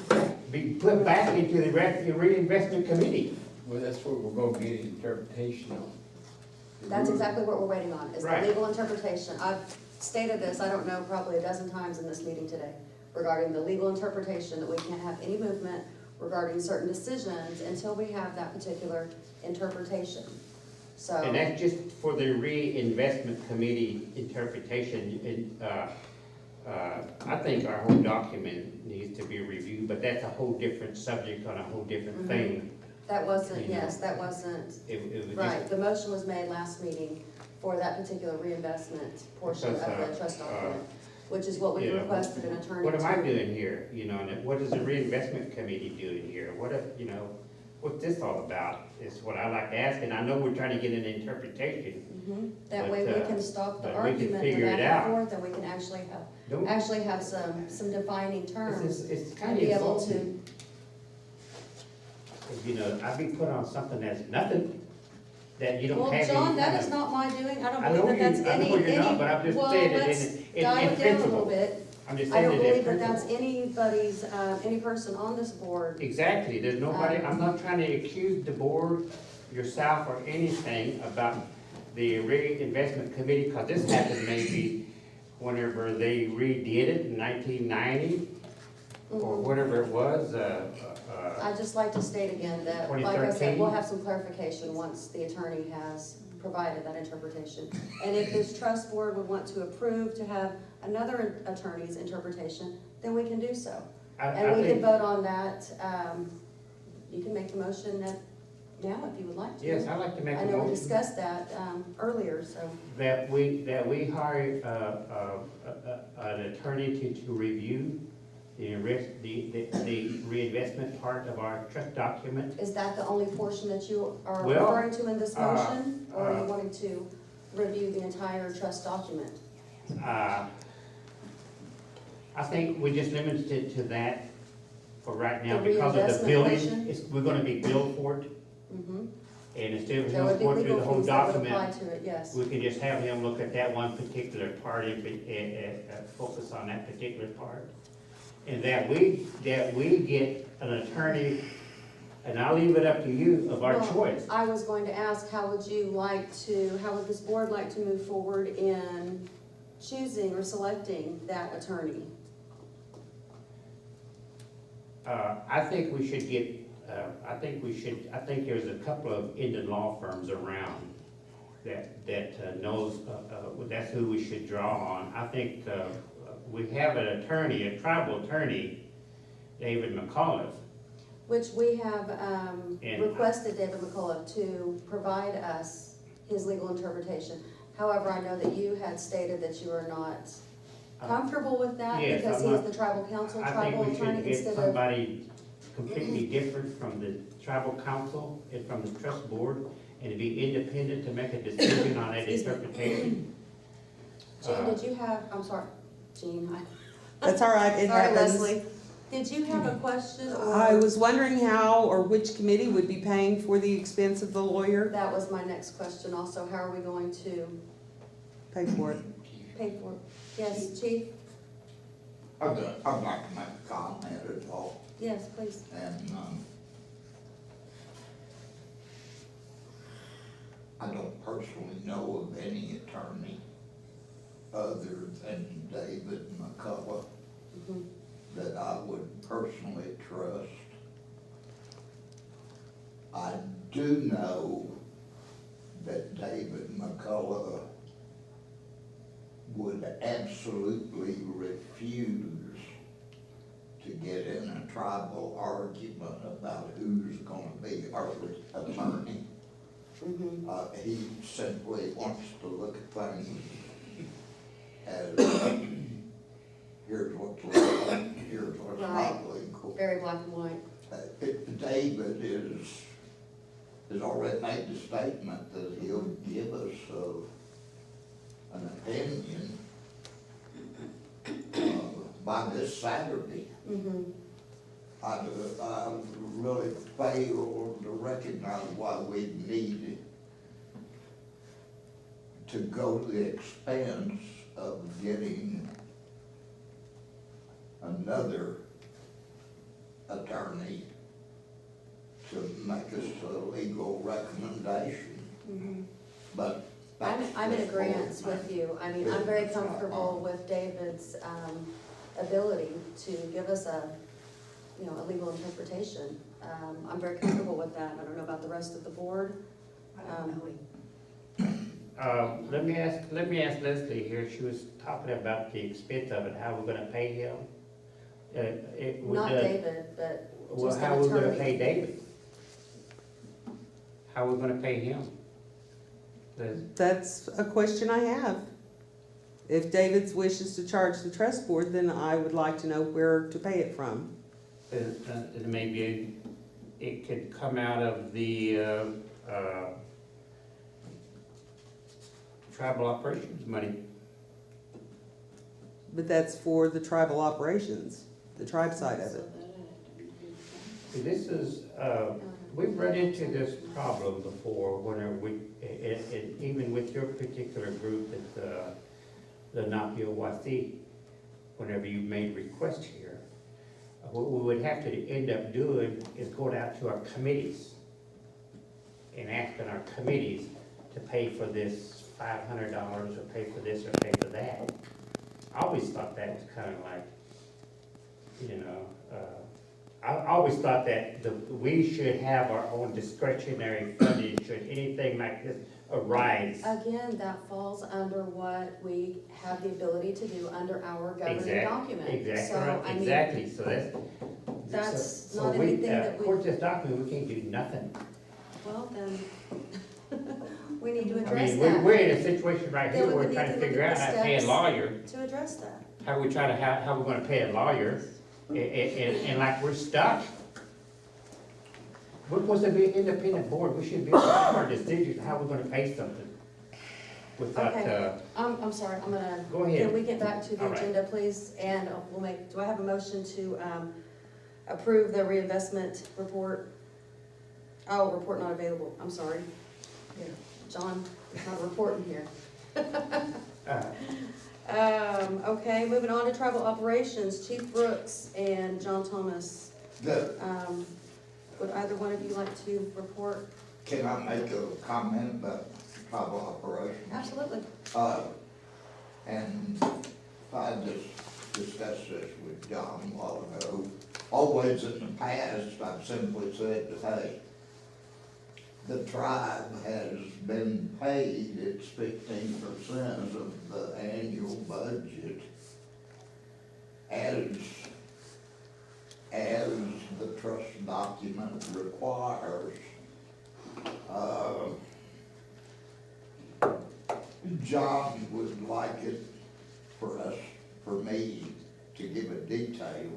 Speaker 5: be put back into the reinvestment committee.
Speaker 10: Well, that's what we're gonna get interpretation on.
Speaker 1: That's exactly what we're waiting on, is the
Speaker 5: Right.
Speaker 1: legal interpretation. I've stated this, I don't know, probably a dozen times in this meeting today, regarding the legal interpretation, that we can't have any movement regarding certain decisions until we have that particular interpretation. So,
Speaker 5: And that's just for the reinvestment committee interpretation, and, I think our whole document needs to be reviewed, but that's a whole different subject on a whole different
Speaker 1: Mhm.
Speaker 5: thing.
Speaker 1: that wasn't,
Speaker 5: You know.
Speaker 1: yes, that wasn't,
Speaker 5: It was just.
Speaker 1: right, the motion was made last meeting for that particular reinvestment portion of
Speaker 5: Because,
Speaker 1: the trust document. which is what we
Speaker 5: Yeah.
Speaker 1: requested an attorney to.
Speaker 5: What am I doing here, you know, and what is the reinvestment committee doing here? What if, you know, what's this all about, is what I like to ask, and I know we're trying to get an interpretation.
Speaker 1: That
Speaker 5: But,
Speaker 1: way we
Speaker 5: uh,
Speaker 1: can stop the
Speaker 5: but we can
Speaker 1: argument, the
Speaker 5: figure it
Speaker 1: back
Speaker 5: out.
Speaker 1: and forth, and we can
Speaker 5: Don't,
Speaker 1: actually have some defining terms.
Speaker 5: it's
Speaker 1: And
Speaker 5: kind
Speaker 1: be
Speaker 5: of
Speaker 1: able
Speaker 5: insulting.
Speaker 1: to,
Speaker 5: You know, I've been put on something that's nothing, that you don't
Speaker 1: well,
Speaker 5: have any
Speaker 1: John, that
Speaker 5: kind
Speaker 1: is
Speaker 5: of-
Speaker 1: not my doing, I don't
Speaker 5: I
Speaker 1: believe
Speaker 5: know
Speaker 1: that that's
Speaker 5: you, I
Speaker 1: any,
Speaker 5: know you're not, but I'm
Speaker 1: any,
Speaker 5: just
Speaker 1: well,
Speaker 5: saying
Speaker 1: let's
Speaker 5: it
Speaker 1: dial
Speaker 5: in
Speaker 1: it down a little
Speaker 5: principle.
Speaker 1: bit.
Speaker 5: I'm just
Speaker 1: I
Speaker 5: saying
Speaker 1: don't
Speaker 5: it in
Speaker 1: believe that that's
Speaker 5: principle.
Speaker 1: anybody's, any person on this board.
Speaker 5: Exactly, there's nobody, I'm not trying to accuse the board, yourself, or anything about the reinvestment committee, because this happened maybe whenever they redid it in 1990, or whatever it was,
Speaker 1: I'd just like to state again that, like I said,
Speaker 5: 2013.
Speaker 1: we'll have some clarification once the attorney has provided that interpretation. And if this trust board would want to approve to have another attorney's interpretation, then we can do so.
Speaker 5: I
Speaker 1: And we can
Speaker 5: think,
Speaker 1: vote on that, you can make the motion now if you would like to.
Speaker 5: yes, I'd like to make
Speaker 1: I
Speaker 5: a
Speaker 1: know we
Speaker 5: motion
Speaker 1: discussed that, earlier, so.
Speaker 5: that we hire, an attorney to review the reinvestment part of our trust document.
Speaker 1: Is that the only portion that you are
Speaker 5: Well,
Speaker 1: referring to in this motion? Or are you wanting to review the entire trust document?
Speaker 5: I think we just limited it to that for right now
Speaker 1: The
Speaker 5: because of the
Speaker 1: reinvestment
Speaker 5: billing.
Speaker 1: portion?
Speaker 5: We're gonna be billed for it,
Speaker 1: Mm-hmm.
Speaker 5: and instead of
Speaker 1: There
Speaker 5: him
Speaker 1: would be
Speaker 5: going through
Speaker 1: legal
Speaker 5: the whole
Speaker 1: fees that would apply
Speaker 5: document,
Speaker 1: to it, yes.
Speaker 5: we can just have him look at that one particular part and focus on that particular part. And that we get an attorney, and I'll leave it up to you, of our
Speaker 1: Well,
Speaker 5: choice.
Speaker 1: I was going to ask, how would this board like to move forward in choosing or selecting that attorney?
Speaker 5: I think we should get, I think there's a couple of Indian law firms around that knows, that's who we should draw on. I think, we have an attorney, a tribal attorney, David McAuliffe.
Speaker 1: Which we have,
Speaker 5: And-
Speaker 1: requested David McCullough to provide us his legal interpretation. However, I know that you had stated that you are not comfortable with that
Speaker 5: Yes,
Speaker 1: because
Speaker 5: I'm
Speaker 1: he is
Speaker 5: not-
Speaker 1: the tribal council,
Speaker 5: I
Speaker 1: tribal
Speaker 5: think we
Speaker 1: attorney
Speaker 5: should get
Speaker 1: instead of.
Speaker 5: somebody completely different from the tribal council and from the trust board, and to be independent to make a decision on that
Speaker 1: Excuse me.
Speaker 5: interpretation.
Speaker 1: Jean, did you have, I'm sorry, Jean,
Speaker 9: That's all right, it
Speaker 1: sorry,
Speaker 9: happens.
Speaker 1: Leslie. Did you have a question or?
Speaker 9: I was wondering how or which committee would be paying for the expense of the lawyer.
Speaker 1: That was my next question also. How are we going to
Speaker 9: Pay for it.
Speaker 1: pay for it? Yes, chief?
Speaker 2: I'd like to make a comment at all,
Speaker 1: Yes, please.
Speaker 2: and, I don't personally know of any attorney other than David McCullough
Speaker 1: Mhm.
Speaker 2: that I would personally trust. I do know that David McCullough would absolutely refuse to get in a tribal argument about who's gonna be our attorney.
Speaker 1: Mhm.
Speaker 2: He simply wants to look at things as, here's what's legal, here's what's
Speaker 1: Right.
Speaker 2: not legal.
Speaker 1: Very black and white.
Speaker 2: David has already made the statement that he'll give us an opinion by this Saturday.
Speaker 1: Mhm.
Speaker 2: I really fail to recognize why we need to go to the expense of getting another attorney to make us a legal recommendation,
Speaker 1: Mhm.
Speaker 2: but.
Speaker 1: I'm in agreement with you. I mean, I'm very comfortable with David's, ability to give us a legal interpretation. I'm very comfortable with that. I don't know about the rest of the board.
Speaker 5: Let me ask Leslie here, she was talking about the expense of it, how we're gonna pay him.
Speaker 1: Not David, but
Speaker 5: Well,
Speaker 1: just
Speaker 5: how
Speaker 1: an
Speaker 5: we gonna
Speaker 1: attorney.
Speaker 5: pay David? How we gonna pay him?
Speaker 9: That's a question I have. If David wishes to charge the trust board, then I would like to know where to pay it from.
Speaker 5: And maybe it could come out of the, tribal operations money.
Speaker 9: But that's for the tribal operations, the tribe side of
Speaker 3: So
Speaker 9: it.
Speaker 3: that'd have to be good.
Speaker 5: See, this is, we've run into this problem before whenever we, and even with your particular group at the Napiawasi, whenever you made requests here, what we would have to end up doing is going out to our committees and asking our committees to pay for this $500 or pay for this or pay for that. I always thought that was kind of like, you know, I always thought that we should have our own discretionary funding should anything like this arise.
Speaker 1: Again, that falls under what we have the ability to do under our governing document.
Speaker 5: Exactly,
Speaker 1: So,
Speaker 5: right,
Speaker 1: I mean,
Speaker 5: exactly, so
Speaker 1: that's
Speaker 5: so
Speaker 1: not
Speaker 5: we,
Speaker 1: anything that
Speaker 5: according
Speaker 1: we,
Speaker 5: to this document, we can't do nothing.
Speaker 1: well, then, we need to
Speaker 5: I
Speaker 1: address
Speaker 5: mean,
Speaker 1: that.
Speaker 5: we're in a situation right
Speaker 1: Then
Speaker 5: here,
Speaker 1: we
Speaker 5: we're
Speaker 1: would
Speaker 5: trying
Speaker 1: need
Speaker 5: to
Speaker 1: to
Speaker 5: figure
Speaker 1: look
Speaker 5: out
Speaker 1: at
Speaker 5: how
Speaker 1: the
Speaker 5: to pay a
Speaker 1: steps
Speaker 5: lawyer,
Speaker 1: To address that.
Speaker 5: how we try to, how we're gonna pay a lawyer, and like we're stuck. We're supposed to be an independent board, we should be able to make our decisions, how we're gonna pay something. Without,
Speaker 1: Okay. I'm sorry, I'm gonna.
Speaker 5: Go ahead.
Speaker 1: Can we get back to the
Speaker 5: All right.
Speaker 1: agenda, please? And we'll make, do I have a motion to, approve the reinvestment report? Oh, report not available, I'm sorry. Here, John, there's not a report in here. Okay, moving on to tribal operations, Chief Brooks and John Thomas.
Speaker 2: The,
Speaker 1: Would either one of you like to report?
Speaker 2: can I make a comment about tribal operations?
Speaker 1: Absolutely.
Speaker 2: And I just discussed this with John a while ago. Always in the past, I've simply said, hey, the tribe has been paid its 15% of the annual budget as the trust document requires. John would like it for us, for me, to give a detail,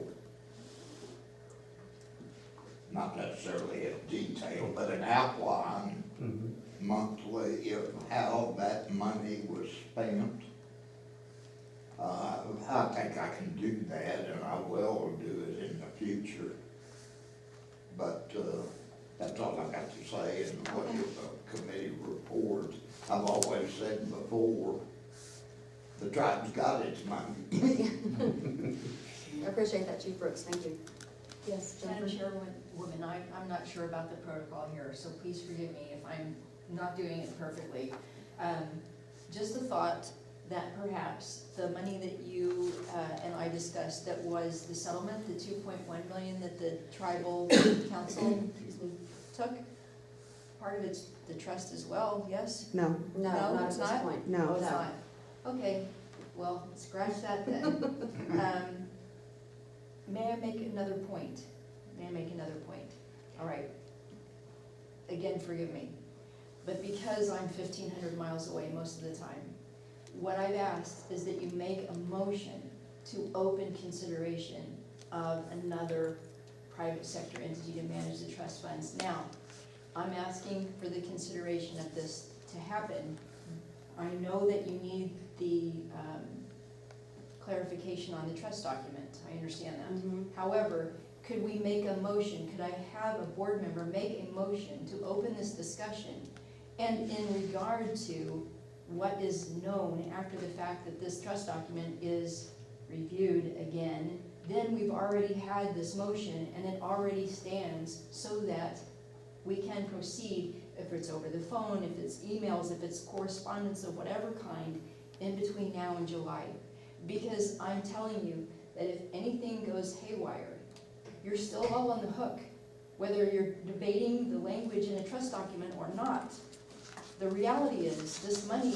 Speaker 2: not necessarily a detail, but an outline monthly of how that money was spent. I think I can do that, and I will do it in the future. But, that's all I got to say in the way of a committee report. I've always said before, the tribe's got its money.
Speaker 1: I appreciate that, Chief Brooks, thank you. Yes,
Speaker 4: Madam
Speaker 1: Jennifer?
Speaker 4: Chairwoman, I'm not sure about the protocol here, so please forgive me if I'm not doing it perfectly. Just a thought that perhaps the money that you and I discussed, that was the settlement, the 2.1 million that the tribal council took, part of it's the trust as well, yes?
Speaker 9: No,
Speaker 1: No,
Speaker 4: No,
Speaker 1: not at
Speaker 4: it's
Speaker 1: this
Speaker 4: not?
Speaker 1: point.
Speaker 9: No.
Speaker 4: Oh, it's not? Okay, well, scratch that then. May I make another point? May I make another point? All right. Again, forgive me. But because I'm 1,500 miles away most of the time, what I've asked is that you make a motion to open consideration of another private sector entity to manage the trust funds. Now, I'm asking for the consideration of this to happen. I know that you need the clarification on the trust document, I understand that.
Speaker 1: Mhm.
Speaker 4: However, could we make a motion, could I have a board member make a motion to open this discussion? And in regard to what is known after the fact that this trust document is reviewed again, then we've already had this motion and it already stands so that we can proceed, if it's over the phone, if it's emails, if it's correspondence of whatever kind, in between now and July. Because I'm telling you that if anything goes haywire, you're still all on the hook, whether you're debating the language in a trust document or not. The reality is, this money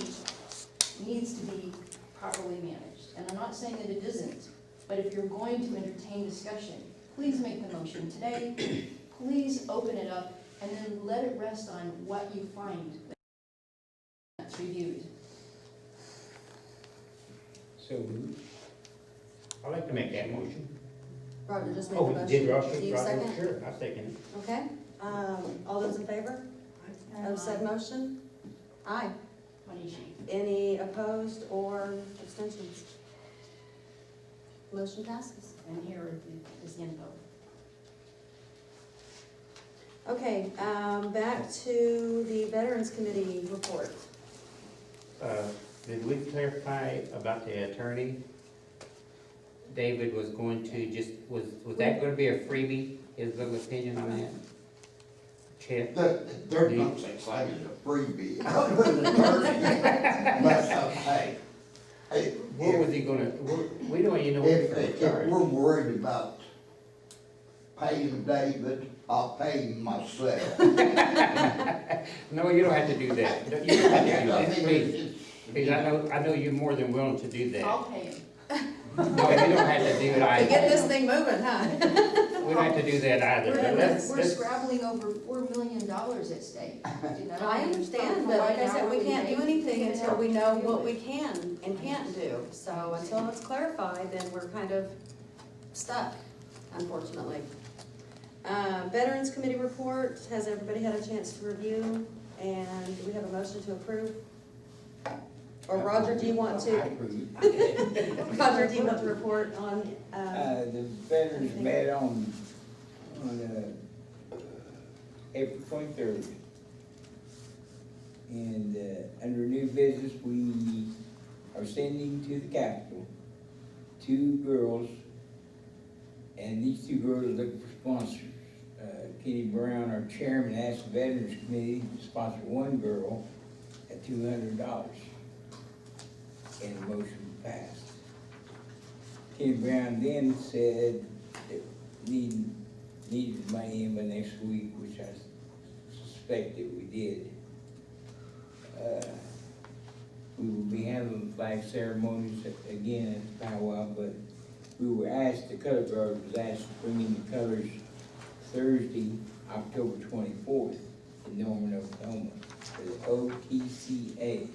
Speaker 4: needs to be properly managed. And I'm not saying that it isn't, but if you're going to entertain discussion, please make the motion today. Please open it up and then let it rest on what you find that's reviewed.
Speaker 10: So moved.
Speaker 5: I'd like to make that motion.
Speaker 1: Roger just made the
Speaker 5: Oh,
Speaker 1: motion.
Speaker 5: did Roger?
Speaker 1: Do you
Speaker 5: Roger?
Speaker 1: second?
Speaker 5: Sure, I'll second it.
Speaker 1: Okay, all those in favor of said motion? Aye.
Speaker 11: Money sheet.
Speaker 1: Any opposed or abstentions? Motion passes.
Speaker 11: And here is info.
Speaker 1: Okay, back to the Veterans Committee report.
Speaker 5: Did we clarify about the attorney? David was going to just, was that gonna be a freebie, his little opinion on that? Chip?
Speaker 2: There's no such thing as a freebie. But, hey,
Speaker 5: What was he gonna, we don't even know what he's gonna
Speaker 2: if
Speaker 5: charge.
Speaker 2: we're worried about paying David, I'll pay him myself.
Speaker 5: No, you don't have to do that. You don't have to do
Speaker 2: I
Speaker 5: that,
Speaker 2: mean,
Speaker 5: please.
Speaker 2: it's-
Speaker 5: Because I know you're more than willing to do that.
Speaker 11: I'll pay him.
Speaker 5: No, you don't have to do it
Speaker 1: To
Speaker 5: either.
Speaker 1: get this thing moving, huh?
Speaker 5: We don't have to do that either, but let's,
Speaker 4: We're scrabbling over $4 million at stake, you know?
Speaker 1: I understand, but like I said, we can't do anything until we know what we can and can't do. So until it's clarified, then we're kind of stuck, unfortunately. Veterans Committee report, has everybody had a chance to review? And do we have a motion to approve? Or Roger, do you want
Speaker 10: I
Speaker 1: to,
Speaker 10: approve.
Speaker 1: Roger, do you want to report on,
Speaker 10: The veterans met on April 23rd. And under new business, we are sending to the Capitol 2 girls, and these 2 girls are looking for sponsors. Kenny Brown, our chairman, asked the Veterans Committee to sponsor 1 girl at $200, and the motion passed. Kenny Brown then said that needed money in by next week, which I suspect that we did. We will be having flag ceremonies again at the powwow, but we were asked, the color guard was asked to bring in the colors Thursday, October 24th in Norman, Oklahoma, for the OTCA.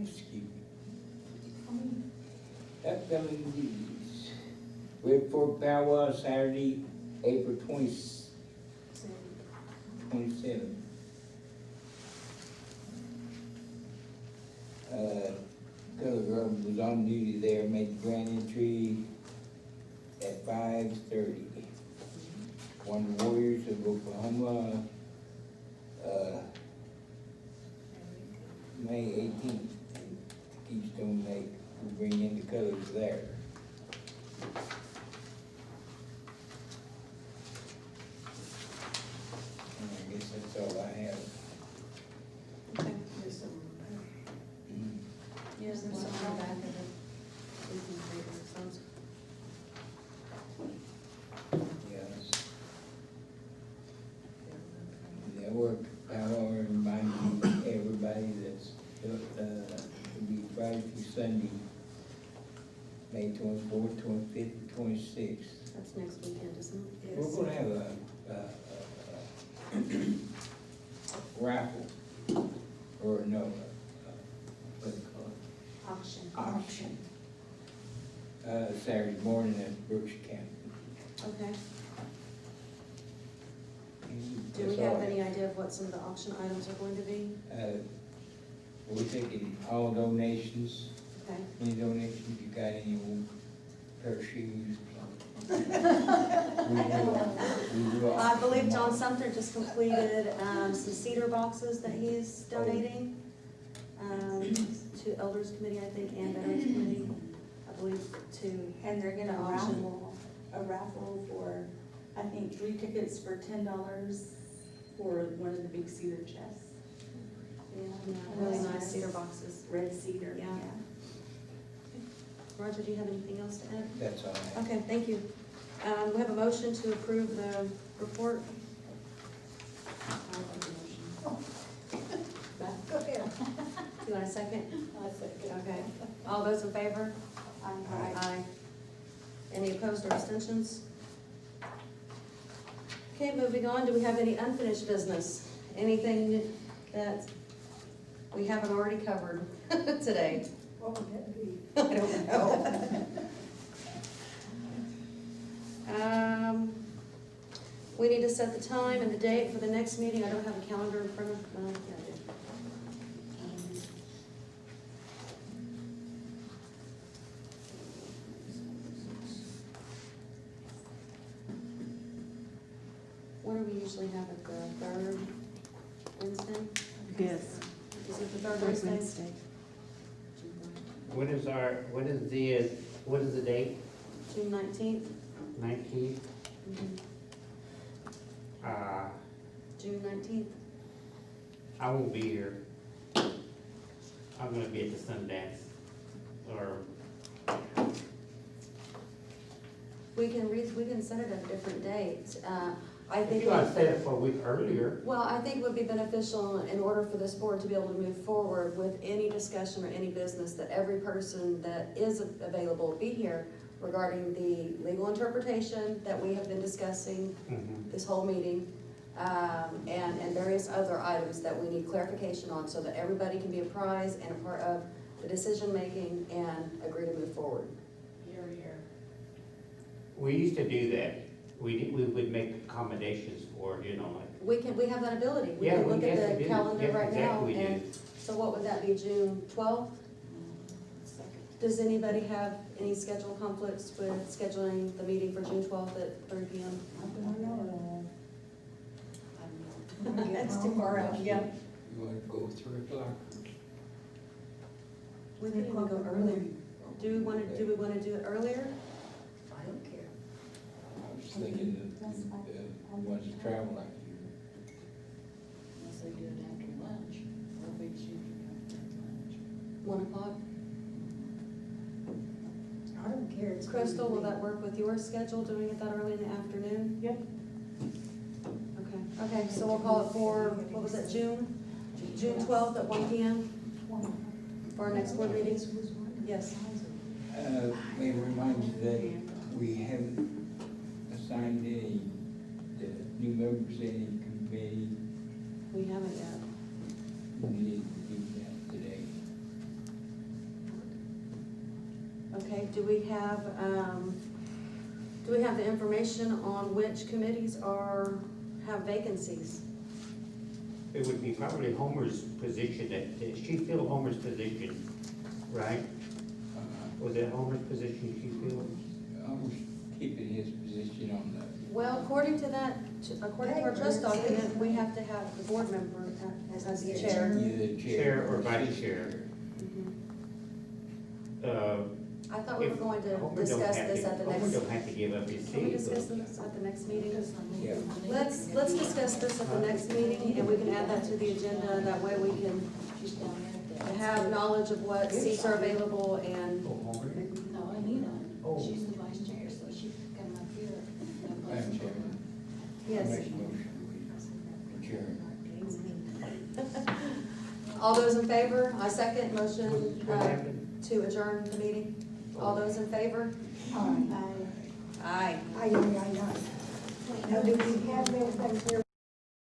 Speaker 10: Excuse me. Upcoming duties. Red Fork Powwow, Saturday, April 27th. Color Guard was on duty there, made the grand entry at 5:30. One Warriors of Oklahoma, May 18th, Keystone Lake, will bring in the colors there. And I guess that's all I have.
Speaker 11: There's some,
Speaker 1: yes, there's something on the back of it.
Speaker 10: Yes. And I work power and reminding everybody that's, it'll be Friday through Sunday, May 24th, 25th, and 26th.
Speaker 1: That's next weekend, isn't it?
Speaker 10: We're gonna have a raffle, or no, what do you call it?
Speaker 1: Auction.
Speaker 10: Saturday morning at Brooks Camp.
Speaker 1: Okay.
Speaker 10: And
Speaker 1: Do we
Speaker 10: that's
Speaker 1: have
Speaker 10: all I
Speaker 1: any idea of what some of the auction items are going to be?
Speaker 10: We're taking all donations,
Speaker 1: Okay.
Speaker 10: any donations, you got any old pair of shoes? We will.
Speaker 1: I believe John Sumter just completed, some cedar boxes that he's donating, to Elders Committee, I think, and Veterans Committee, I believe, to,
Speaker 7: And they're gonna
Speaker 1: The auction.
Speaker 7: raffle for, I think, 3 tickets for $10 for one of the big cedar chests,
Speaker 1: yeah, really nice cedar boxes.
Speaker 7: red cedar.
Speaker 1: Yeah. Roger, do you have anything else to add?
Speaker 10: That's all I have.
Speaker 1: Okay, thank you. We have a motion to approve the report.
Speaker 11: go ahead.
Speaker 1: You want a second?
Speaker 11: I second.
Speaker 1: Okay. All those in favor? Aye. Any opposed or abstentions? Okay, moving on, do we have any unfinished business? Anything that we haven't already covered today?
Speaker 11: What would that be?
Speaker 1: I don't know. We need to set the time and the date for the next meeting. I don't have a calendar in front of, well, yeah, I do. What do we usually have at the third Wednesday?
Speaker 9: Yes.
Speaker 1: Is it the third Wednesday?
Speaker 5: What is the date?
Speaker 1: June 19th?
Speaker 5: 19th?
Speaker 1: June 19th.
Speaker 5: I won't be here. I'm gonna be at the Sundance, or,
Speaker 1: We can set it at a different date. I
Speaker 5: if
Speaker 1: think,
Speaker 5: you wanna set it for a week earlier,
Speaker 1: well, I think it would be beneficial in order for this board to be able to move forward with any discussion or any business, that every person that is available be here regarding the legal interpretation that we have been discussing this whole meeting, and various other items that we need clarification on, so that everybody can be apprised and a part of the decision-making and agree to move forward.
Speaker 11: Here, here.
Speaker 5: we used to do that. We would make accommodations for, like.
Speaker 1: We have that ability. We
Speaker 5: Yeah,
Speaker 1: can look
Speaker 5: yes,
Speaker 1: at
Speaker 5: we
Speaker 1: the
Speaker 5: do.
Speaker 1: calendar
Speaker 5: Yes,
Speaker 1: right now,
Speaker 5: exactly, we
Speaker 1: and
Speaker 5: do.
Speaker 1: so what would that be, June 12th? Does anybody have any schedule conflicts with scheduling the meeting for June 12th at 3 p.m.? That's too far out, yeah.
Speaker 10: You wanna go 3:00?
Speaker 1: We could even go earlier. Do we want to do it earlier?
Speaker 11: I don't care.
Speaker 10: I was thinking that the ones that travel like you.
Speaker 11: Unless they do it after lunch, or if it's usually after lunch.
Speaker 1: 1 o'clock?
Speaker 11: I don't care. It's
Speaker 1: Crystal, will that work with your schedule, doing it that early in the afternoon?
Speaker 7: Yep.
Speaker 1: Okay, so we'll call it for, what was it, June 12th at 1 p.m. for our next board meeting? Yes.
Speaker 10: May I remind you that we haven't assigned any new members to any committee.
Speaker 1: We haven't yet.
Speaker 10: We need to do that today.
Speaker 1: Okay, do we have the information on which committees have vacancies?
Speaker 5: It would be probably Homer's position, that she filled Homer's position, right? Was it Homer's position she filled?
Speaker 10: I was keeping his position on the.
Speaker 1: Well, according to our trust document, we have to have the board member as the chair.
Speaker 10: Either
Speaker 5: Chair or vice chair.
Speaker 1: I thought we were going to
Speaker 5: Homer don't
Speaker 1: discuss
Speaker 5: have
Speaker 1: this
Speaker 5: to-
Speaker 1: at the
Speaker 5: Homer
Speaker 1: next,
Speaker 5: don't have to give up his
Speaker 1: can we
Speaker 5: seat.
Speaker 1: discuss this at the next meeting?
Speaker 10: Yeah.
Speaker 1: Let's discuss this at the next meeting, and we can add that to the agenda, that way we can
Speaker 11: She's down there at the.
Speaker 1: have knowledge of what seats are available and,
Speaker 5: Oh, Homer?
Speaker 11: No, Anita,
Speaker 5: Oh.
Speaker 11: she's the vice chair, so she could come up here.
Speaker 10: Madam Chairman.
Speaker 1: yes.
Speaker 10: Make a motion, we adjourn.
Speaker 1: All those in favor? I second motion
Speaker 5: What happened?
Speaker 1: to adjourn the meeting. All those in favor?
Speaker 11: Aye.
Speaker 1: Aye.
Speaker 11: Aye. Now, do we have anything here